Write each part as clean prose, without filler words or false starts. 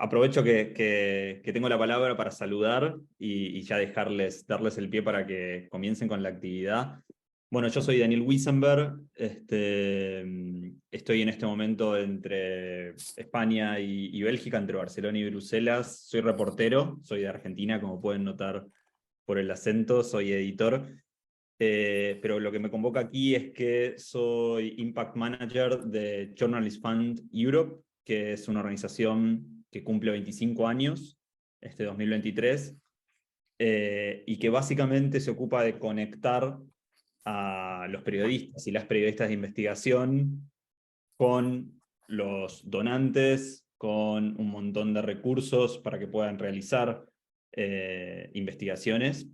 aprovecho que tengo la palabra para saludar y ya darles el pie para que comiencen con la actividad. Bueno, yo soy Daniel Wiesenberg, estoy en este momento entre España y Bélgica, entre Barcelona y Bruselas. Soy reportero, soy de Argentina, como pueden notar por el acento, soy editor. Pero lo que me convoca aquí es que soy Impact Manager de Journalist Fund Europe, que es una organización que cumple 25 años, este 2023, y que básicamente se ocupa de conectar a los periodistas y las periodistas de investigación con los donantes, con un montón de recursos para que puedan realizar investigaciones.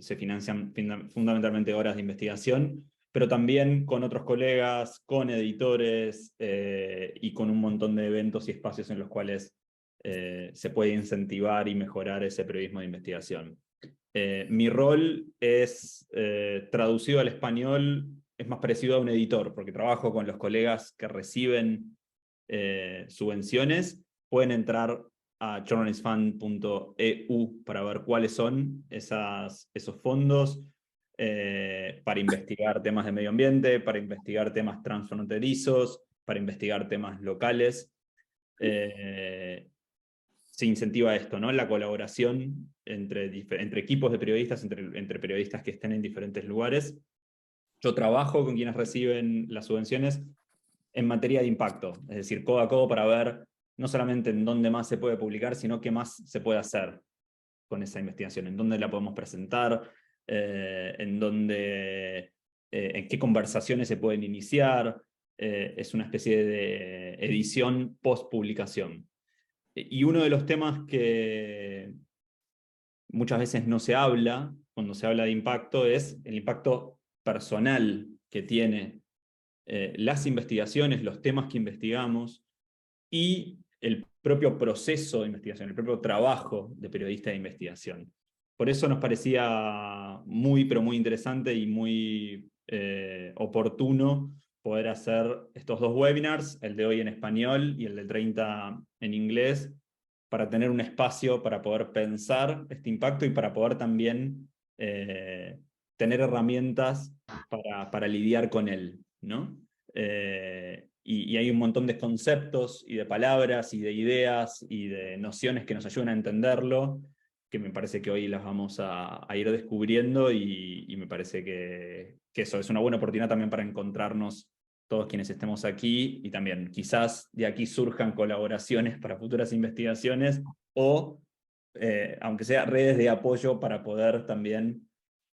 Se financian fundamentalmente horas de investigación, pero también con otros colegas, con editores y con un montón de eventos y espacios en los cuales se puede incentivar y mejorar ese periodismo de investigación. Mi rol es, traducido al español, es más parecido a un editor, porque trabajo con los colegas que reciben subvenciones. Pueden entrar a journalistfund.eu para ver cuáles son esos fondos para investigar temas de medio ambiente, para investigar temas transfronterizos, para investigar temas locales. Se incentiva esto, ¿no? La colaboración entre equipos de periodistas, entre periodistas que estén en diferentes lugares. Yo trabajo con quienes reciben las subvenciones en materia de impacto, es decir, codo a codo para ver no solamente en dónde más se puede publicar, sino qué más se puede hacer con esa investigación, en dónde la podemos presentar, en qué conversaciones se pueden iniciar. Es una especie de edición post-publicación. Y uno de los temas que muchas veces no se habla cuando se habla de impacto es el impacto personal que tiene las investigaciones, los temas que investigamos y el propio proceso de investigación, el propio trabajo de periodista de investigación. Por eso nos parecía muy, pero muy interesante y muy oportuno poder hacer estos dos webinars, el de hoy en español y el del 30 en inglés, para tener un espacio para poder pensar este impacto y para poder también tener herramientas para lidiar con él, ¿no? Y hay un montón de conceptos y de palabras y de ideas y de nociones que nos ayudan a entenderlo, que me parece que hoy las vamos a ir descubriendo y me parece que eso es una buena oportunidad también para encontrarnos todos quienes estemos aquí, y también quizás de aquí surjan colaboraciones para futuras investigaciones o, aunque sea redes de apoyo para poder también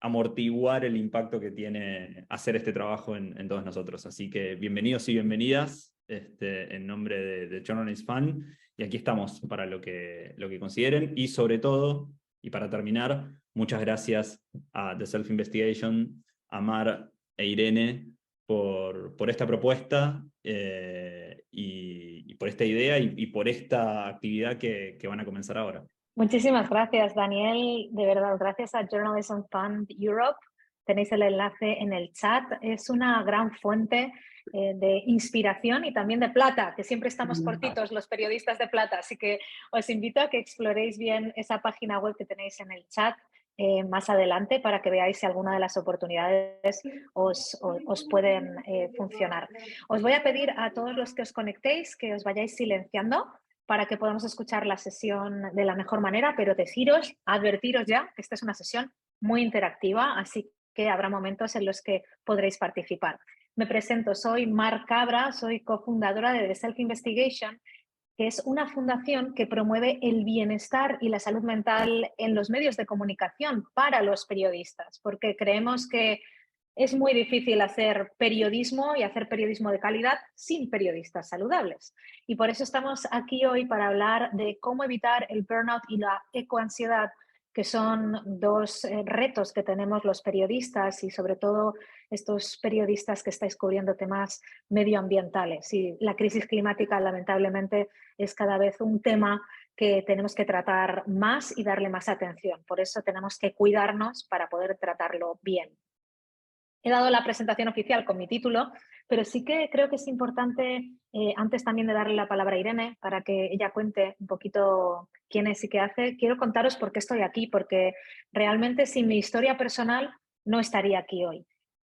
amortiguar el impacto que tiene hacer este trabajo en todos nosotros. Así que bienvenidos y bienvenidas en nombre de Journalist Fund, y aquí estamos para lo que consideren, y sobre todo, y para terminar, muchas gracias a The Self Investigation, a Mar e Irene por esta propuesta y por esta idea y por esta actividad que van a comenzar ahora. Muchísimas gracias, Daniel. De verdad, gracias a Journalism Fund Europe. Tenéis el enlace en el chat. Es una gran fuente de inspiración y también de plata, que siempre estamos cortitos los periodistas de plata. Así que os invito a que exploréis bien esa página web que tenéis en el chat más adelante para que veáis si alguna de las oportunidades os pueden funcionar. Os voy a pedir a todos los que os conectéis que os vayáis silenciando para que podamos escuchar la sesión de la mejor manera, pero advertiros ya que esta es una sesión muy interactiva, así que habrá momentos en los que podréis participar. Me presento, soy Mar Cabra, soy cofundadora de The Self Investigation, que es una fundación que promueve el bienestar y la salud mental en los medios de comunicación para los periodistas, porque creemos que es muy difícil hacer periodismo y hacer periodismo de calidad sin periodistas saludables. Y por eso estamos aquí hoy para hablar de cómo evitar el burnout y la ecoansiedad, que son dos retos que tenemos los periodistas y sobre todo estos periodistas que estáis cubriendo temas medioambientales. Y la crisis climática, lamentablemente, es cada vez un tema que tenemos que tratar más y darle más atención. Por eso tenemos que cuidarnos para poder tratarlo bien. He dado la presentación oficial con mi título, pero sí que creo que es importante, antes también de darle la palabra a Irene, para que ella cuente un poquito quién es y qué hace, quiero contaros por qué estoy aquí, porque realmente sin mi historia personal no estaría aquí hoy.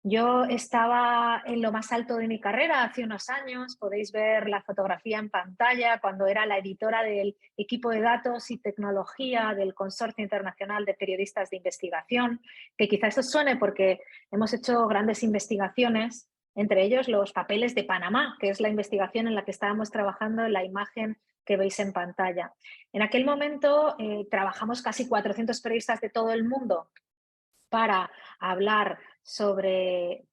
Yo estaba en lo más alto de mi carrera hace unos años, podéis ver la fotografía en pantalla, cuando era la editora del equipo de datos y tecnología del Consorcio Internacional de Periodistas de Investigación, que quizás os suene porque hemos hecho grandes investigaciones, entre ellos los papeles de Panamá, que es la investigación en la que estábamos trabajando en la imagen que veis en pantalla. En aquel momento trabajamos casi 400 periodistas de todo el mundo para hablar sobre,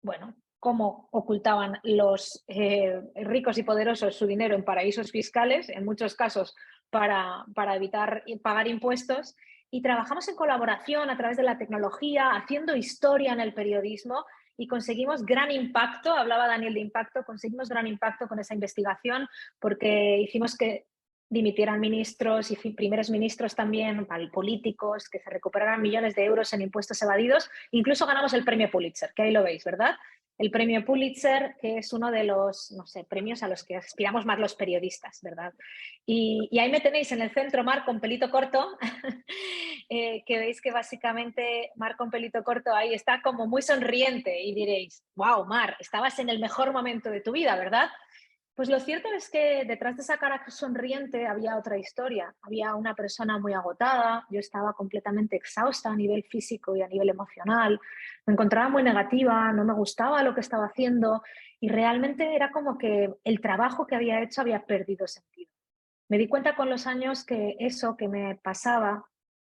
bueno, cómo ocultaban los ricos y poderosos su dinero en paraísos fiscales, en muchos casos para evitar pagar impuestos, y trabajamos en colaboración a través de la tecnología, haciendo historia en el periodismo, y conseguimos gran impacto. Hablaba Daniel de impacto, conseguimos gran impacto con esa investigación porque hicimos que dimitieran ministros y primeros ministros también, políticos, que se recuperaran millones de euros en impuestos evadidos. Incluso ganamos el premio Pulitzer, que ahí lo veis, ¿verdad? El premio Pulitzer, que es uno de los, no sé, premios a los que aspiramos más los periodistas, ¿verdad? Y ahí me tenéis en el centro, Mar, con pelito corto, que veis que básicamente Mar con pelito corto ahí está como muy sonriente y diréis, wow, Mar, estabas en el mejor momento de tu vida, ¿verdad? Pues lo cierto es que detrás de esa cara sonriente había otra historia. Había una persona muy agotada, yo estaba completamente exhausta a nivel físico y a nivel emocional, me encontraba muy negativa, no me gustaba lo que estaba haciendo y realmente era como que el trabajo que había hecho había perdido sentido. Me di cuenta con los años que eso que me pasaba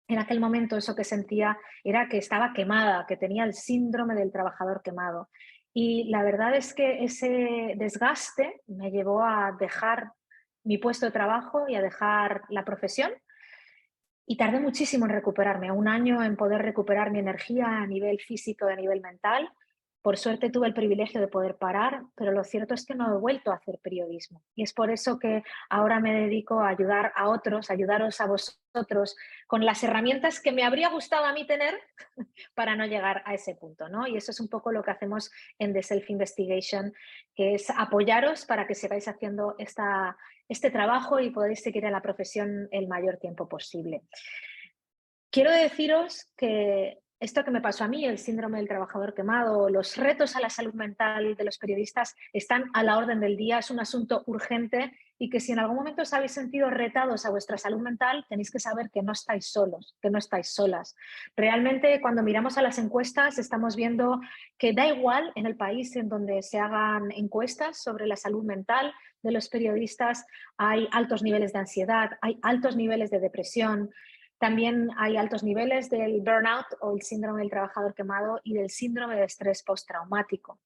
en aquel momento, eso que sentía era que estaba quemada, que tenía el síndrome del trabajador quemado. Y la verdad es que ese desgaste me llevó a dejar mi puesto de trabajo y a dejar la profesión. Y tardé muchísimo en recuperarme, un año en poder recuperar mi energía a nivel físico y a nivel mental. Por suerte tuve el privilegio de poder parar, pero lo cierto es que no he vuelto a hacer periodismo. Y es por eso que ahora me dedico a ayudar a otros, a ayudaros a vosotros con las herramientas que me habría gustado a mí tener para no llegar a ese punto, ¿no? Y eso es un poco lo que hacemos en The Self Investigation, que es apoyaros para que sigáis haciendo este trabajo y podáis seguir en la profesión el mayor tiempo posible. Quiero deciros que esto que me pasó a mí, el síndrome del trabajador quemado, los retos a la salud mental de los periodistas están a la orden del día, es un asunto urgente y que si en algún momento os habéis sentido retados a vuestra salud mental, tenéis que saber que no estáis solos, que no estáis solas. Realmente, cuando miramos a las encuestas, estamos viendo que da igual en el país en donde se hagan encuestas sobre la salud mental de los periodistas, hay altos niveles de ansiedad, hay altos niveles de depresión. También hay altos niveles del burnout o el síndrome del trabajador quemado y del síndrome de estrés postraumático.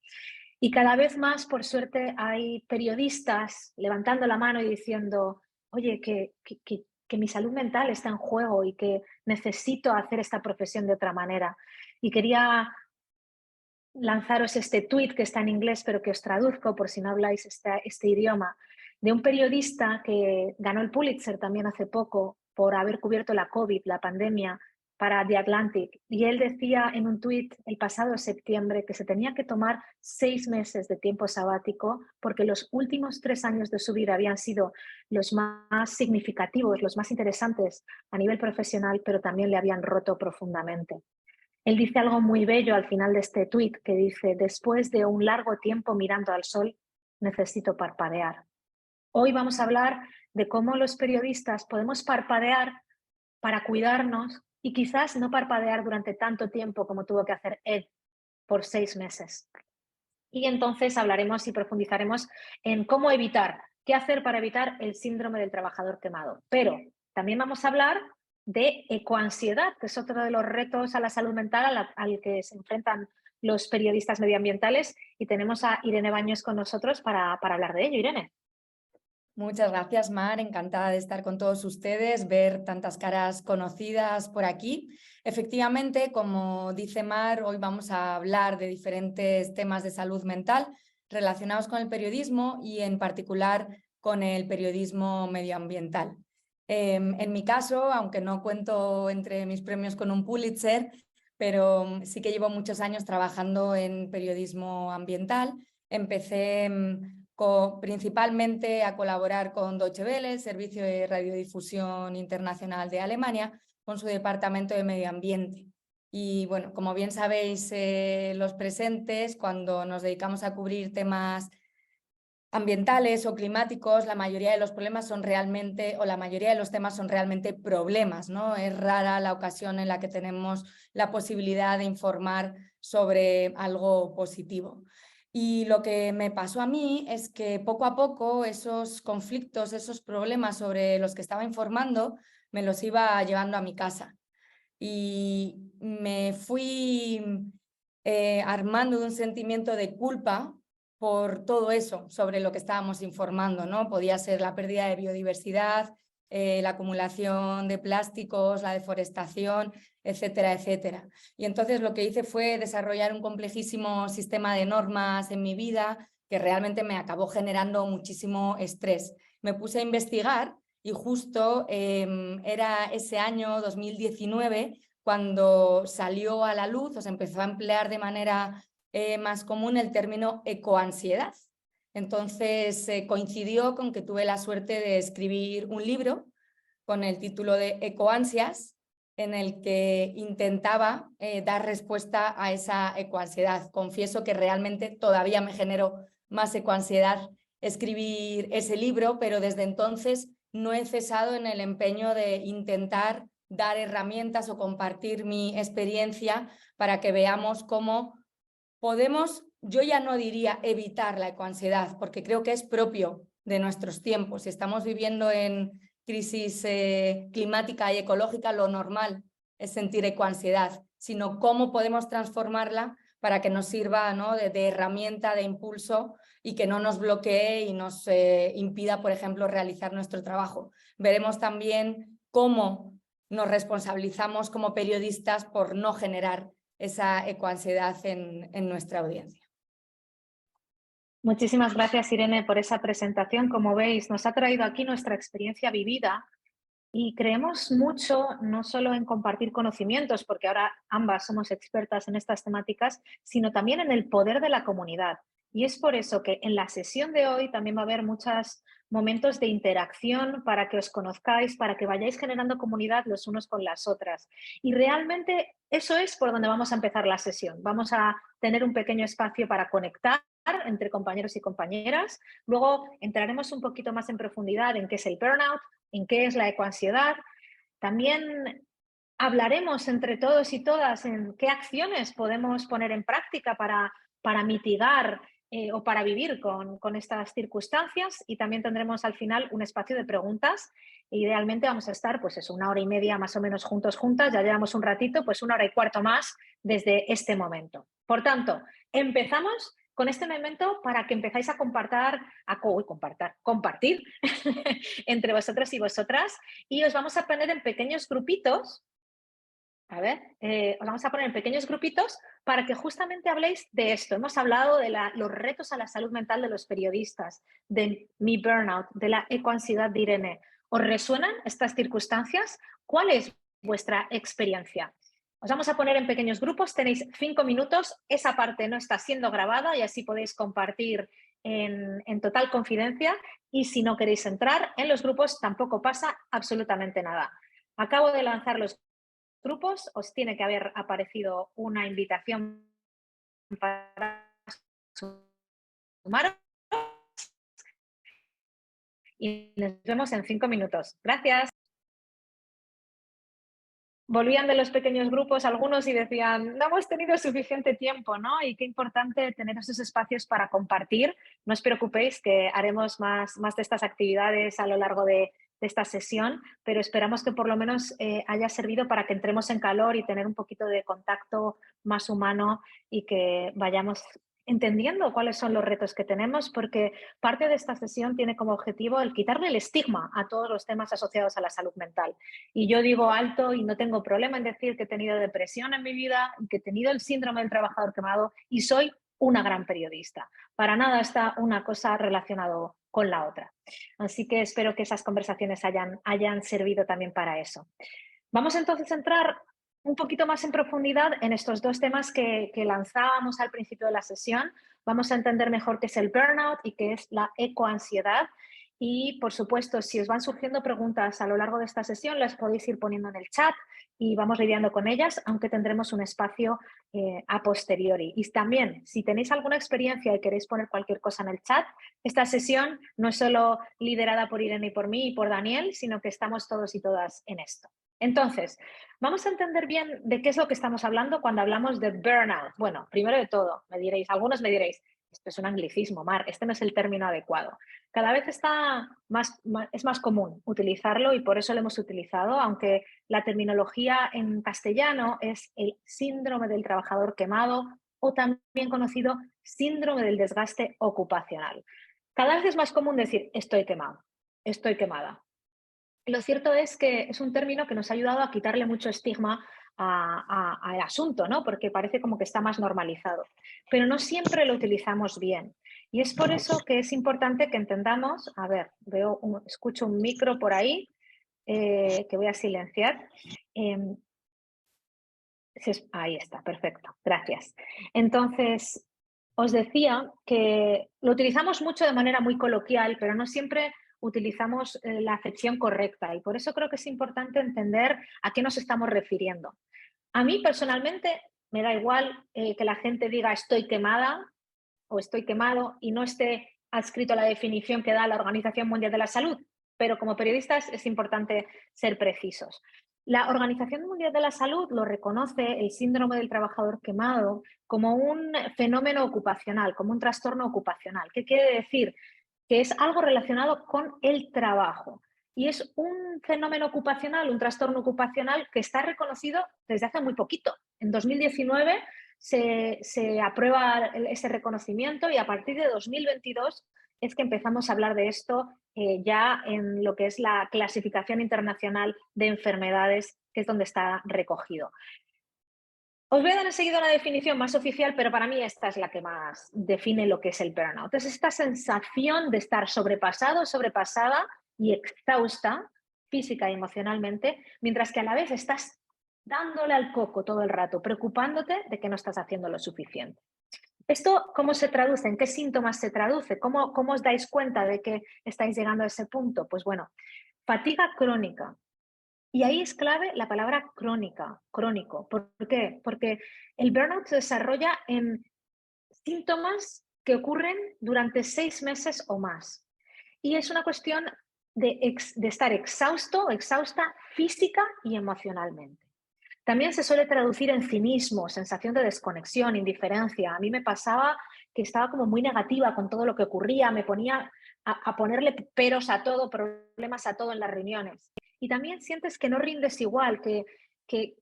Y cada vez más, por suerte, hay periodistas levantando la mano y diciendo, oye, que mi salud mental está en juego y que necesito hacer esta profesión de otra manera. Y quería lanzaros este tweet que está en inglés, pero que os traduzco por si no habláis este idioma, de un periodista que ganó el Pulitzer también hace poco por haber cubierto la COVID, la pandemia, para The Atlantic. Y él decía en un tuit el pasado septiembre que se tenía que tomar 6 meses de tiempo sabático porque los últimos 3 años de su vida habían sido los más significativos, los más interesantes a nivel profesional, pero también le habían roto profundamente. Él dice algo muy bello al final de este tuit que dice, después de un largo tiempo mirando al sol, necesito parpadear. Hoy vamos a hablar de cómo los periodistas podemos parpadear para cuidarnos y quizás no parpadear durante tanto tiempo como tuvo que hacer Ed por 6 meses. Y entonces hablaremos y profundizaremos en cómo evitar, qué hacer para evitar el síndrome del trabajador quemado. Pero también vamos a hablar de ecoansiedad, que es otro de los retos a la salud mental al que se enfrentan los periodistas medioambientales. Y tenemos a Irene Baños con nosotros para hablar de ello. Irene. Muchas gracias, Mar. Encantada de estar con todos ustedes, ver tantas caras conocidas por aquí. Efectivamente, como dice Mar, hoy vamos a hablar de diferentes temas de salud mental relacionados con el periodismo y en particular con el periodismo medioambiental. En mi caso, aunque no cuento entre mis premios con un Pulitzer, pero sí que llevo muchos años trabajando en periodismo ambiental. empecé principalmente a colaborar con Deutsche Welle, el Servicio de Radiodifusión Internacional de Alemania, con su Departamento de Medio Ambiente. Y bueno, como bien sabéis los presentes, cuando nos dedicamos a cubrir temas ambientales o climáticos, la mayoría de los problemas son realmente, o la mayoría de los temas son realmente problemas, ¿no? Es rara la ocasión en la que tenemos la posibilidad de informar sobre algo positivo. Y lo que me pasó a mí es que poco a poco esos conflictos, esos problemas sobre los que estaba informando, me los iba llevando a mi casa. Y me fui armando de un sentimiento de culpa por todo eso sobre lo que estábamos informando, ¿no? Podía ser la pérdida de biodiversidad, la acumulación de plásticos, la deforestación, etcétera, etcétera. Y entonces lo que hice fue desarrollar un complejísimo sistema de normas en mi vida que realmente me acabó generando muchísimo estrés. Me puse a investigar y justo era ese año 2019 cuando salió a la luz, o se empezó a emplear de manera más común el término ecoansiedad. Entonces coincidió con que tuve la suerte de escribir un libro con el título de Ecoansias, en el que intentaba dar respuesta a esa ecoansiedad. Confieso que realmente todavía me generó más ecoansiedad escribir ese libro, pero desde entonces no he cesado en el empeño de intentar dar herramientas o compartir mi experiencia para que veamos cómo podemos, yo ya no diría evitar la ecoansiedad, porque creo que es propio de nuestros tiempos. Si estamos viviendo en crisis climática y ecológica, lo normal es sentir ecoansiedad, sino cómo podemos transformarla para que nos sirva, ¿no?, de herramienta, de impulso y que no nos bloquee y nos impida, por ejemplo, realizar nuestro trabajo. Veremos también cómo nos responsabilizamos como periodistas por no generar esa ecoansiedad en nuestra audiencia. Muchísimas gracias, Irene, por esa presentación. Como veis, nos ha traído aquí nuestra experiencia vivida y creemos mucho no solo en compartir conocimientos, porque ahora ambas somos expertas en estas temáticas, sino también en el poder de la comunidad. Y es por eso que en la sesión de hoy también va a haber muchos momentos de interacción para que os conozcáis, para que vayáis generando comunidad los unos con las otras. Y realmente eso es por donde vamos a empezar la sesión. Vamos a tener un pequeño espacio para conectar entre compañeros y compañeras. Luego entraremos un poquito más en profundidad en qué es el burnout, en qué es la ecoansiedad. También hablaremos entre todos y todas en qué acciones podemos poner en práctica para mitigar o para vivir con estas circunstancias, y también tendremos al final un espacio de preguntas. Idealmente vamos a estar pues eso, 1 hora y media más o menos juntos, juntas, ya llevamos un ratito, pues 1 hora y cuarto más desde este momento. Por tanto, empezamos con este momento para que empezáis a compartir entre vosotros y vosotras, y os vamos a poner en pequeños grupitos. Os vamos a poner en pequeños grupitos para que justamente habléis de esto. Hemos hablado de los retos a la salud mental de los periodistas, de mi burnout, de la ecoansiedad de Irene. ¿Os resuenan estas circunstancias? ¿Cuál es vuestra experiencia? Os vamos a poner en pequeños grupos, tenéis 5 minutos, esa parte no está siendo grabada y así podéis compartir en total confidencia, y si no queréis entrar en los grupos tampoco pasa absolutamente nada. Acabo de lanzar los grupos, os tiene que haber aparecido una invitación para sumaros y nos vemos en 5 minutos. Gracias. Volvían de los pequeños grupos algunos y decían, no hemos tenido suficiente tiempo, ¿no? Y qué importante tener esos espacios para compartir. No os preocupéis que haremos más de estas actividades a lo largo de esta sesión, pero esperamos que por lo menos haya servido para que entremos en calor y tener un poquito de contacto más humano y que vayamos entendiendo cuáles son los retos que tenemos, porque parte de esta sesión tiene como objetivo el quitarle el estigma a todos los temas asociados a la salud mental. Y yo digo alto y no tengo problema en decir que he tenido depresión en mi vida, que he tenido el síndrome del trabajador quemado y soy una gran periodista. Para nada está una cosa relacionada con la otra. Así que espero que esas conversaciones hayan servido también para eso. Vamos entonces a entrar un poquito más en profundidad en estos dos temas que lanzábamos al principio de la sesión. Vamos a entender mejor qué es el burnout y qué es la ecoansiedad. Y, por supuesto, si os van surgiendo preguntas a lo largo de esta sesión, las podéis ir poniendo en el chat y vamos lidiando con ellas, aunque tendremos un espacio a posteriori. Y también, si tenéis alguna experiencia y queréis poner cualquier cosa en el chat, esta sesión no es solo liderada por Irene y por mí y por Daniel, sino que estamos todos y todas en esto. Entonces, vamos a entender bien de qué es lo que estamos hablando cuando hablamos de burnout. Bueno, primero de todo, algunos me diréis, esto es un anglicismo, Mar, este no es el término adecuado. Cada vez es más común utilizarlo y por eso lo hemos utilizado, aunque la terminología en castellano es el síndrome del trabajador quemado o también conocido síndrome del desgaste ocupacional. Cada vez es más común decir estoy quemado, estoy quemada. Lo cierto es que es un término que nos ha ayudado a quitarle mucho estigma al asunto, ¿no? Porque parece como que está más normalizado. Pero no siempre lo utilizamos bien. Y es por eso que es importante que entendamos, a ver, escucho un micro por ahí que voy a silenciar. Ahí está, perfecto, gracias. Entonces, os decía que lo utilizamos mucho de manera muy coloquial, pero no siempre utilizamos la acepción correcta y por eso creo que es importante entender a qué nos estamos refiriendo. A mí personalmente me da igual que la gente diga estoy quemada o estoy quemado y no esté adscrito a la definición que da la Organización Mundial de la Salud, pero como periodistas es importante ser precisos. La Organización Mundial de la Salud lo reconoce, el síndrome del trabajador quemado, como un fenómeno ocupacional, como un trastorno ocupacional. ¿Qué quiere decir? Que es algo relacionado con el trabajo. Y es un fenómeno ocupacional, un trastorno ocupacional que está reconocido desde hace muy poquito. En 2019 se aprueba ese reconocimiento y a partir de 2022 es que empezamos a hablar de esto ya en lo que es la clasificación internacional de enfermedades, que es donde está recogido. Os voy a dar enseguida una definición más oficial, pero para mí esta es la que más define lo que es el burnout. Es esta sensación de estar sobrepasado, sobrepasada y exhausta física y emocionalmente, mientras que a la vez estás dándole al coco todo el rato, preocupándote de que no estás haciendo lo suficiente. ¿Esto cómo se traduce? ¿En qué síntomas se traduce? ¿Cómo os dais cuenta de que estáis llegando a ese punto? Pues bueno, fatiga crónica. Y ahí es clave la palabra crónica, crónico. ¿Por qué? Porque el burnout se desarrolla en síntomas que ocurren durante 6 meses o más. Y es una cuestión de estar exhausto o exhausta física y emocionalmente. También se suele traducir en cinismo, sensación de desconexión, indiferencia. A mí me pasaba que estaba como muy negativa con todo lo que ocurría, me ponía a ponerle peros a todo, problemas a todo en las reuniones. Y también sientes que no rindes igual, que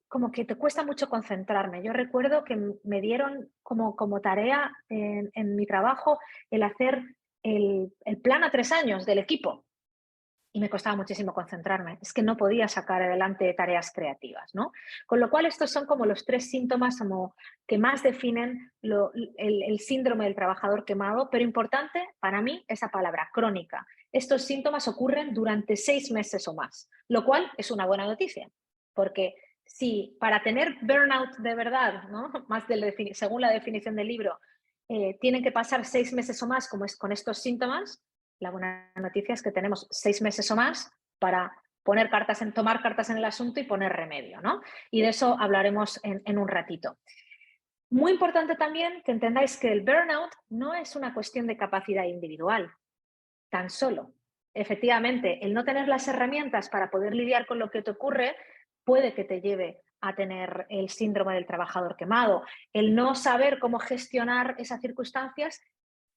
como que te cuesta mucho concentrarme. Yo recuerdo que me dieron como tarea en mi trabajo el hacer el plan a 3 años del equipo. Y me costaba muchísimo concentrarme. Es que no podía sacar adelante tareas creativas, ¿no? Con lo cual, estos son como los 3 síntomas como que más definen el síndrome del trabajador quemado, pero importante para mí esa palabra, crónica. Estos síntomas ocurren durante 6 meses o más, lo cual es una buena noticia, porque si para tener burnout de verdad, ¿no? Más según la definición del libro, tienen que pasar 6 meses o más como es con estos síntomas, la buena noticia es que tenemos 6 meses o más para tomar cartas en el asunto y poner remedio, ¿no? Y de eso hablaremos en un ratito. Muy importante también que entendáis que el burnout no es una cuestión de capacidad individual, tan solo. Efectivamente, el no tener las herramientas para poder lidiar con lo que te ocurre puede que te lleve a tener el síndrome del trabajador quemado. El no saber cómo gestionar esas circunstancias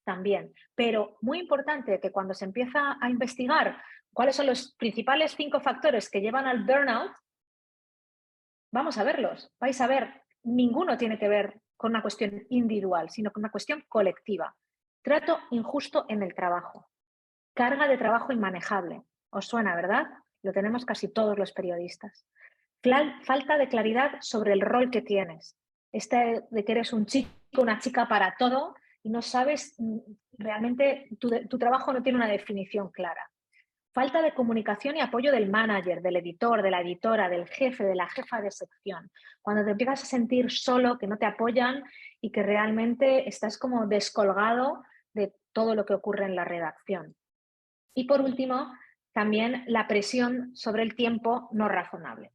también. Pero muy importante que cuando se empieza a investigar cuáles son los principales 5 factores que llevan al burnout, vamos a verlos. Vais a ver, ninguno tiene que ver con una cuestión individual, sino con una cuestión colectiva. Trato injusto en el trabajo. Carga de trabajo inmanejable. ¿Os suena, verdad? Lo tenemos casi todos los periodistas. Falta de claridad sobre el rol que tienes. De que eres un chico, una chica para todo y no sabes realmente, tu trabajo no tiene una definición clara. falta de comunicación y apoyo del manager, del editor, de la editora, del jefe, de la jefa de sección. Cuando te empiezas a sentir solo, que no te apoyan y que realmente estás como descolgado de todo lo que ocurre en la redacción. Y por último, también la presión sobre el tiempo no razonable.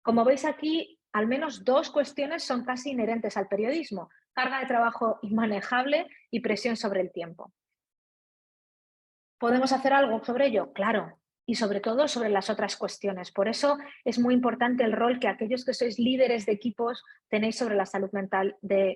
Como veis aquí, al menos 2 cuestiones son casi inherentes al periodismo: carga de trabajo inmanejable y presión sobre el tiempo. ¿Podemos hacer algo sobre ello? Claro, y sobre todo sobre las otras cuestiones. Por eso es muy importante el rol que aquellos que sois líderes de equipos tenéis sobre la salud mental de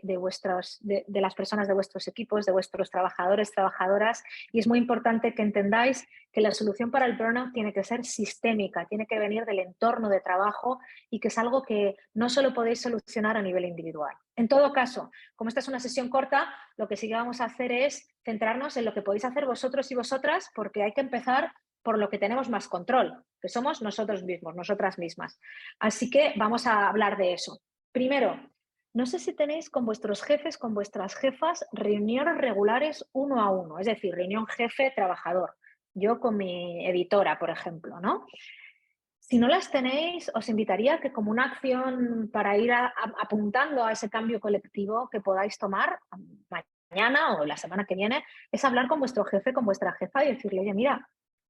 las personas de vuestros equipos, de vuestros trabajadores, trabajadoras, y es muy importante que entendáis que la solución para el burnout tiene que ser sistémica, tiene que venir del entorno de trabajo y que es algo que no solo podéis solucionar a nivel individual. En todo caso, como esta es una sesión corta, lo que sí que vamos a hacer es centrarnos en lo que podéis hacer vosotros y vosotras, porque hay que empezar por lo que tenemos más control, que somos nosotros mismos, nosotras mismas. Así que vamos a hablar de eso. Primero, no sé si tenéis con vuestros jefes, con vuestras jefas, reuniones regulares 1 a 1, es decir, reunión jefe-trabajador. Yo con mi editora, por ejemplo, ¿no? Si no las tenéis, os invitaría a que, como una acción para ir apuntando a ese cambio colectivo que podáis tomar mañana o la semana que viene, es hablar con vuestro jefe, con vuestra jefa y decirle: oye, mira,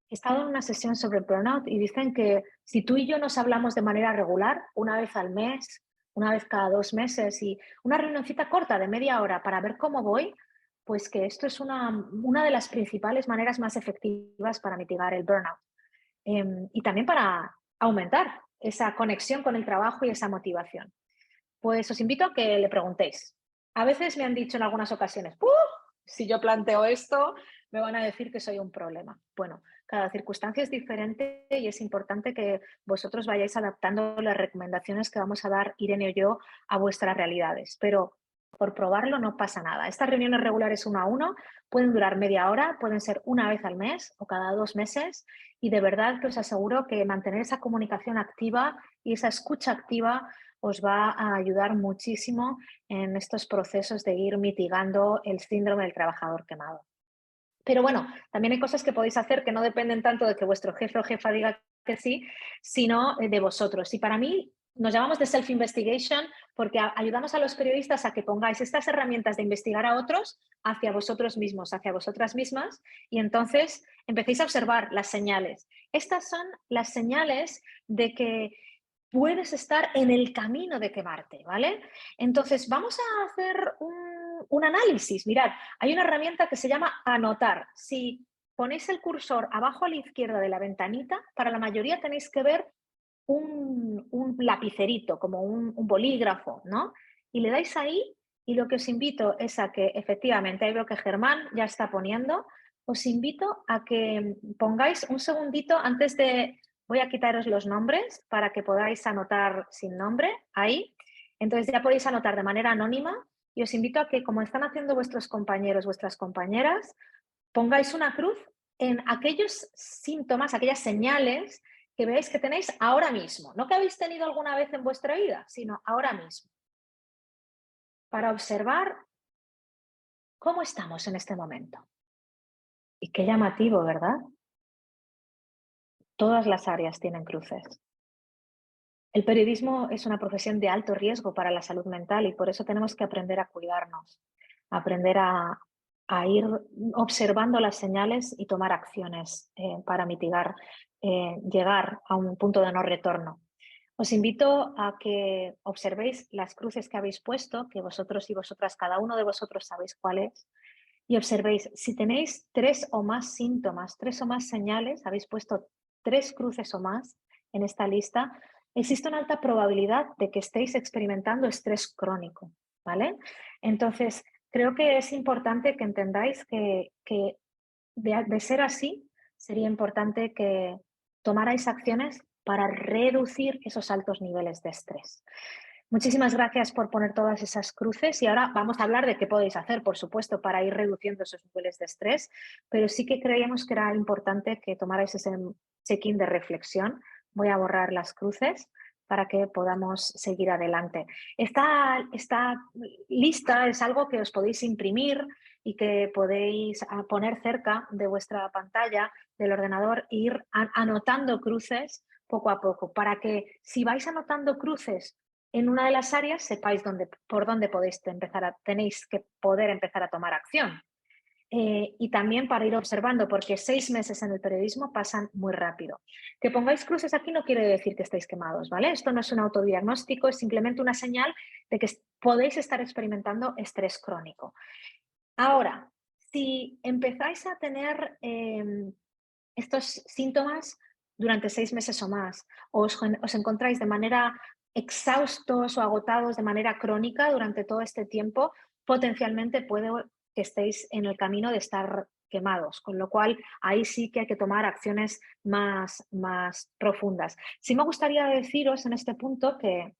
he estado en una sesión sobre el burnout y dicen que si tú y yo nos hablamos de manera regular, una vez al mes, una vez cada 2 meses, y una reunioncita corta de media hora para ver cómo voy, pues que esto es una de las principales maneras más efectivas para mitigar el burnout. Y también para aumentar esa conexión con el trabajo y esa motivación. Pues os invito a que le preguntéis. A veces me han dicho en algunas ocasiones: si yo planteo esto, me van a decir que soy un problema. Bueno, cada circunstancia es diferente y es importante que vosotros vayáis adaptando las recomendaciones que vamos a dar Irene y yo a vuestras realidades. Pero por probarlo no pasa nada. Estas reuniones regulares 1 a 1 pueden durar media hora, pueden ser una vez al mes o cada 2 meses, y de verdad que os aseguro que mantener esa comunicación activa y esa escucha activa os va a ayudar muchísimo en estos procesos de ir mitigando el síndrome del trabajador quemado. Pero bueno, también hay cosas que podéis hacer que no dependen tanto de que vuestro jefe o jefa diga que sí, sino de vosotros. Y para mí nos llamamos de self-investigation porque ayudamos a los periodistas a que pongáis estas herramientas de investigar a otros hacia vosotros mismos, hacia vosotras mismas, y entonces empecéis a observar las señales. Estas son las señales de que puedes estar en el camino de quemarte, ¿vale? Entonces, vamos a hacer un análisis. Mirad, hay una herramienta que se llama anotar. Si ponéis el cursor abajo a la izquierda de la ventanita, para la mayoría tenéis que ver un lapicerito, como un bolígrafo, ¿no? Y le dais ahí, y lo que os invito es a que, efectivamente, ahí veo que Germán ya está poniendo, os invito a que pongáis un segundito antes de... Voy a quitaros los nombres para que podáis anotar sin nombre, ahí. Entonces ya podéis anotar de manera anónima, y os invito a que, como están haciendo vuestros compañeros, vuestras compañeras, pongáis una cruz en aquellos síntomas, aquellas señales que veáis que tenéis ahora mismo. No que habéis tenido alguna vez en vuestra vida, sino ahora mismo. Para observar cómo estamos en este momento. Y qué llamativo, ¿verdad? Todas las áreas tienen cruces. El periodismo es una profesión de alto riesgo para la salud mental y por eso tenemos que aprender a cuidarnos, aprender a ir observando las señales y tomar acciones para mitigar, llegar a un punto de no retorno. Os invito a que observéis las cruces que habéis puesto, que vosotros y vosotras, cada uno de vosotros sabéis cuáles, y observéis si tenéis 3 o más síntomas, 3 o más señales, habéis puesto 3 cruces o más en esta lista, existe una alta probabilidad de que estéis experimentando estrés crónico, ¿vale? Entonces, creo que es importante que entendáis que de ser así, sería importante que tomarais acciones para reducir esos altos niveles de estrés. Muchísimas gracias por poner todas esas cruces, y ahora vamos a hablar de qué podéis hacer, por supuesto, para ir reduciendo esos niveles de estrés, pero sí que creíamos que era importante que tomarais ese check-in de reflexión. Voy a borrar las cruces para que podamos seguir adelante. Esta lista es algo que os podéis imprimir y que podéis poner cerca de vuestra pantalla del ordenador e ir anotando cruces poco a poco, para que si vais anotando cruces en una de las áreas, sepáis por dónde tenéis que poder empezar a tomar acción. Y también para ir observando, porque 6 meses en el periodismo pasan muy rápido. Que pongáis cruces aquí no quiere decir que estéis quemados, ¿vale? Esto no es un autodiagnóstico, es simplemente una señal de que podéis estar experimentando estrés crónico. Ahora, si empezáis a tener estos síntomas durante 6 meses o más, o os encontráis de manera exhaustos o agotados de manera crónica durante todo este tiempo, potencialmente puede que estéis en el camino de estar quemados, con lo cual ahí sí que hay que tomar acciones más profundas. Sí me gustaría deciros en este punto que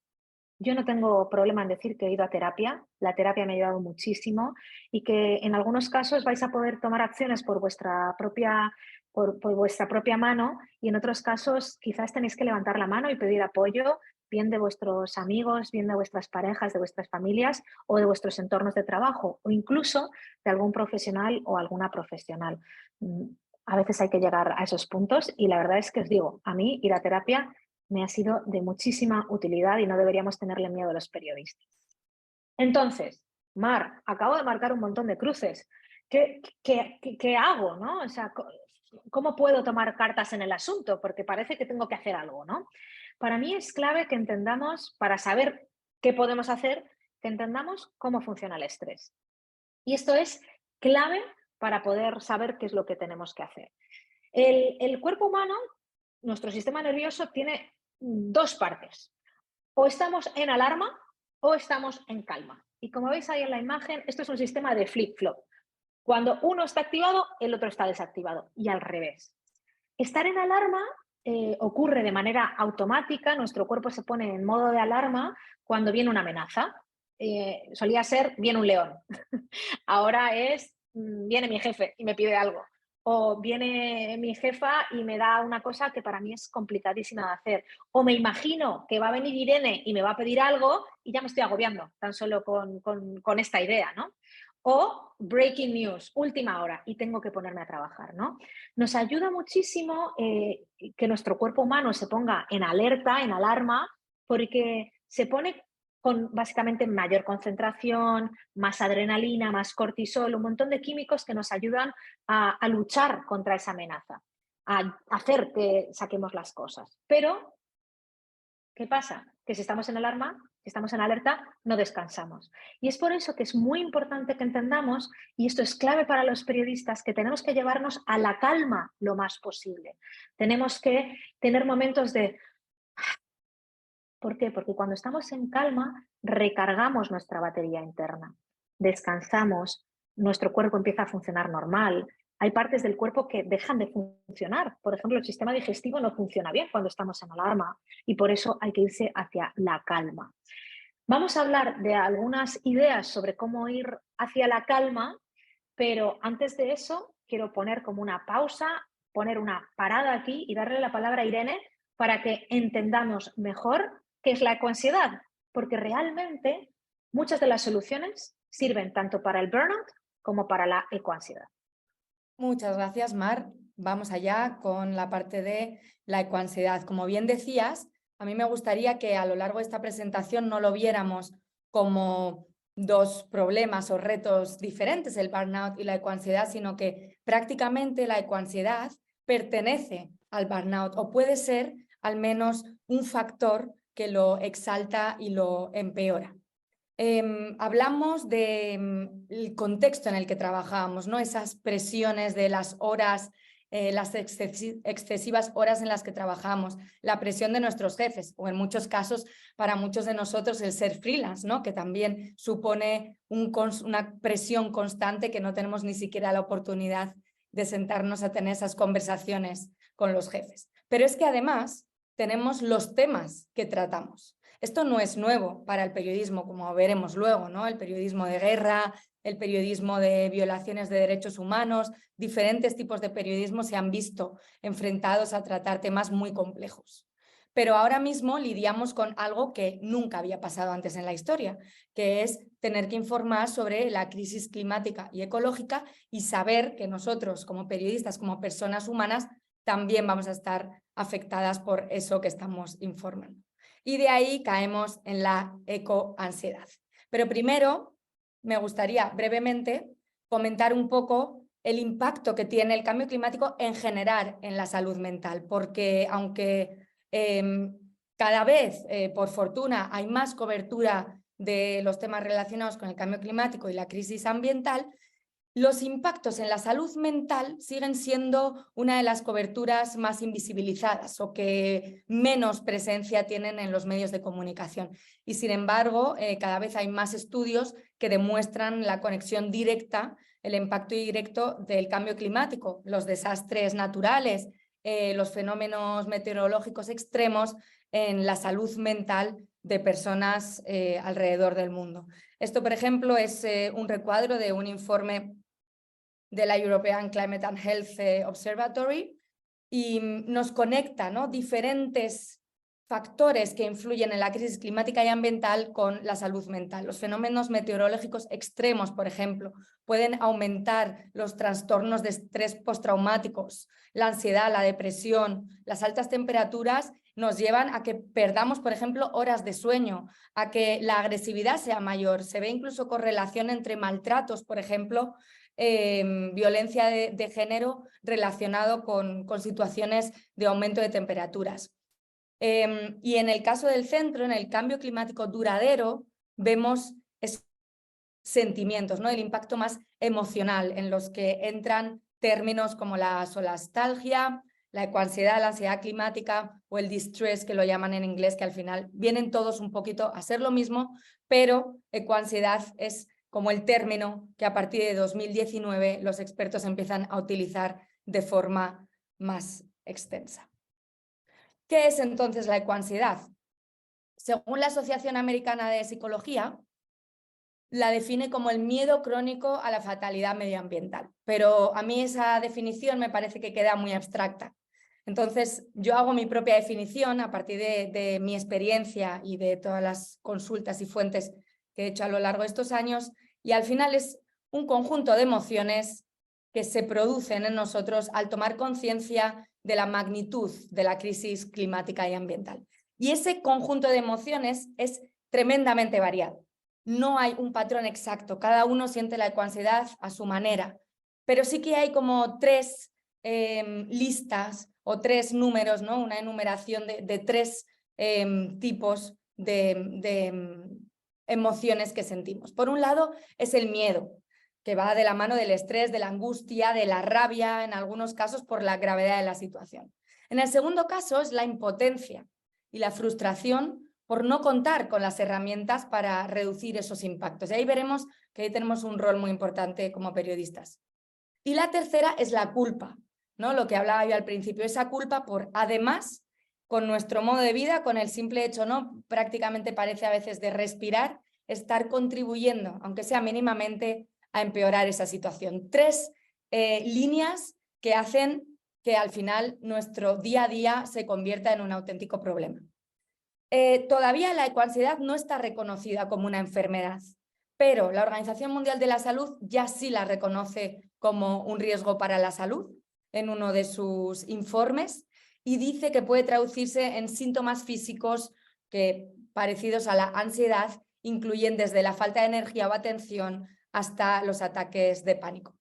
yo no tengo problema en decir que he ido a terapia, la terapia me ha ayudado muchísimo y que en algunos casos vais a poder tomar acciones por vuestra propia mano y en otros casos quizás tenéis que levantar la mano y pedir apoyo, bien de vuestros amigos, bien de vuestras parejas, de vuestras familias o de vuestros entornos de trabajo o incluso de algún profesional o alguna profesional. A veces hay que llegar a esos puntos y la verdad es que os digo, a mí ir a terapia me ha sido de muchísima utilidad y no deberíamos tenerle miedo a los periodistas. Entonces, Mar, acabo de marcar un montón de cruces. ¿Qué hago, no? O sea, ¿cómo puedo tomar cartas en el asunto? Porque parece que tengo que hacer algo, ¿no? Para mí es clave que entendamos, para saber qué podemos hacer, que entendamos cómo funciona el estrés. Y esto es clave para poder saber qué es lo que tenemos que hacer. El cuerpo humano, nuestro sistema nervioso, tiene 2 partes. O estamos en alarma o estamos en calma. Y como veis ahí en la imagen, esto es un sistema de flip-flop. Cuando uno está activado, el otro está desactivado y al revés. Estar en alarma ocurre de manera automática, nuestro cuerpo se pone en modo de alarma cuando viene una amenaza. Solía ser, viene un león. Ahora es, viene mi jefe y me pide algo. O viene mi jefa y me da una cosa que para mí es complicadísima de hacer. O me imagino que va a venir Irene y me va a pedir algo y ya me estoy agobiando tan solo con esta idea, ¿no? O breaking news, última hora, y tengo que ponerme a trabajar, ¿no? Nos ayuda muchísimo que nuestro cuerpo humano se ponga en alerta, en alarma, porque se pone con básicamente mayor concentración, más adrenalina, más cortisol, un montón de químicos que nos ayudan a luchar contra esa amenaza, a hacer que saquemos las cosas. Pero, ¿qué pasa? Que si estamos en alarma, si estamos en alerta, no descansamos. Y es por eso que es muy importante que entendamos, y esto es clave para los periodistas, que tenemos que llevarnos a la calma lo más posible. Tenemos que tener momentos de... ¿Por qué? Porque cuando estamos en calma, recargamos nuestra batería interna, descansamos, nuestro cuerpo empieza a funcionar normal. Hay partes del cuerpo que dejan de funcionar. Por ejemplo, el sistema digestivo no funciona bien cuando estamos en alarma y por eso hay que irse hacia la calma. Vamos a hablar de algunas ideas sobre cómo ir hacia la calma, pero antes de eso quiero poner como una pausa, poner una parada aquí y darle la palabra a Irene para que entendamos mejor qué es la ecoansiedad, porque realmente muchas de las soluciones sirven tanto para el burnout como para la ecoansiedad. Muchas gracias, Mar. Vamos allá con la parte de la ecoansiedad. Como bien decías, a mí me gustaría que a lo largo de esta presentación no lo viéramos como 2 problemas o retos diferentes, el burnout y la ecoansiedad, sino que prácticamente la ecoansiedad pertenece al burnout o puede ser al menos un factor que lo exalta y lo empeora. Hablamos del contexto en el que trabajamos, ¿no? Esas presiones de las horas, las excesivas horas en las que trabajamos, la presión de nuestros jefes o en muchos casos para muchos de nosotros el ser freelance, ¿no? Que también supone una presión constante que no tenemos ni siquiera la oportunidad de sentarnos a tener esas conversaciones con los jefes. Pero es que además tenemos los temas que tratamos. Esto no es nuevo para el periodismo, como veremos luego, ¿no? El periodismo de guerra, el periodismo de violaciones de derechos humanos, diferentes tipos de periodismo se han visto enfrentados a tratar temas muy complejos. pero ahora mismo lidiamos con algo que nunca había pasado antes en la historia, que es tener que informar sobre la crisis climática y ecológica y saber que nosotros como periodistas, como personas humanas, también vamos a estar afectadas por eso que estamos informando. Y de ahí caemos en la ecoansiedad. Pero primero me gustaría brevemente comentar un poco el impacto que tiene el cambio climático en general en la salud mental, porque aunque cada vez, por fortuna, hay más cobertura de los temas relacionados con el cambio climático y la crisis ambiental, los impactos en la salud mental siguen siendo una de las coberturas más invisibilizadas o que menos presencia tienen en los medios de comunicación. Y sin embargo, cada vez hay más estudios que demuestran la conexión directa, el impacto directo del cambio climático, los desastres naturales, los fenómenos meteorológicos extremos en la salud mental de personas alrededor del mundo. Esto, por ejemplo, es un recuadro de un informe de la European Climate and Health Observatory y nos conecta, ¿no?, diferentes factores que influyen en la crisis climática y ambiental con la salud mental. Los fenómenos meteorológicos extremos, por ejemplo, pueden aumentar los trastornos de estrés postraumáticos, la ansiedad, la depresión. Las altas temperaturas nos llevan a que perdamos, por ejemplo, horas de sueño, a que la agresividad sea mayor. Se ve incluso correlación entre maltratos, por ejemplo, violencia de género relacionado con situaciones de aumento de temperaturas. Y en el caso del centro, en el cambio climático duradero, vemos sentimientos, ¿no?, el impacto más emocional, en los que entran términos como la solastalgia, la ecoansiedad, la ansiedad climática o el distress, que lo llaman en inglés, que al final vienen todos un poquito a ser lo mismo, pero ecoansiedad es como el término que a partir de 2019 los expertos empiezan a utilizar de forma más extensa. ¿Qué es entonces la ecoansiedad? Según la Asociación Americana de Psicología, la define como el miedo crónico a la fatalidad medioambiental, pero a mí esa definición me parece que queda muy abstracta. Entonces, yo hago mi propia definición a partir de mi experiencia y de todas las consultas y fuentes que he hecho a lo largo de estos años, y al final es un conjunto de emociones que se producen en nosotros al tomar conciencia de la magnitud de la crisis climática y ambiental. Y ese conjunto de emociones es tremendamente variado. No hay un patrón exacto, cada uno siente la ecoansiedad a su manera, pero sí que hay como tres listas o tres números, ¿no?, una enumeración de tres tipos de emociones que sentimos. Por un lado es el miedo, que va de la mano del estrés, de la angustia, de la rabia, en algunos casos por la gravedad de la situación. En el segundo caso es la impotencia y la frustración por no contar con las herramientas para reducir esos impactos. Y ahí veremos que ahí tenemos un rol muy importante como periodistas. Y la tercera es la culpa, ¿no?, lo que hablaba yo al principio, esa culpa por, además, con nuestro modo de vida, con el simple hecho, ¿no?, prácticamente parece a veces de respirar, estar contribuyendo, aunque sea mínimamente, a empeorar esa situación. Tres líneas que hacen que al final nuestro día a día se convierta en un auténtico problema. Todavía la ecoansiedad no está reconocida como una enfermedad, pero la Organización Mundial de la Salud ya sí la reconoce como un riesgo para la salud en uno de sus informes y dice que puede traducirse en síntomas físicos que, parecidos a la ansiedad, incluyen desde la falta de energía o atención hasta los ataques de pánico.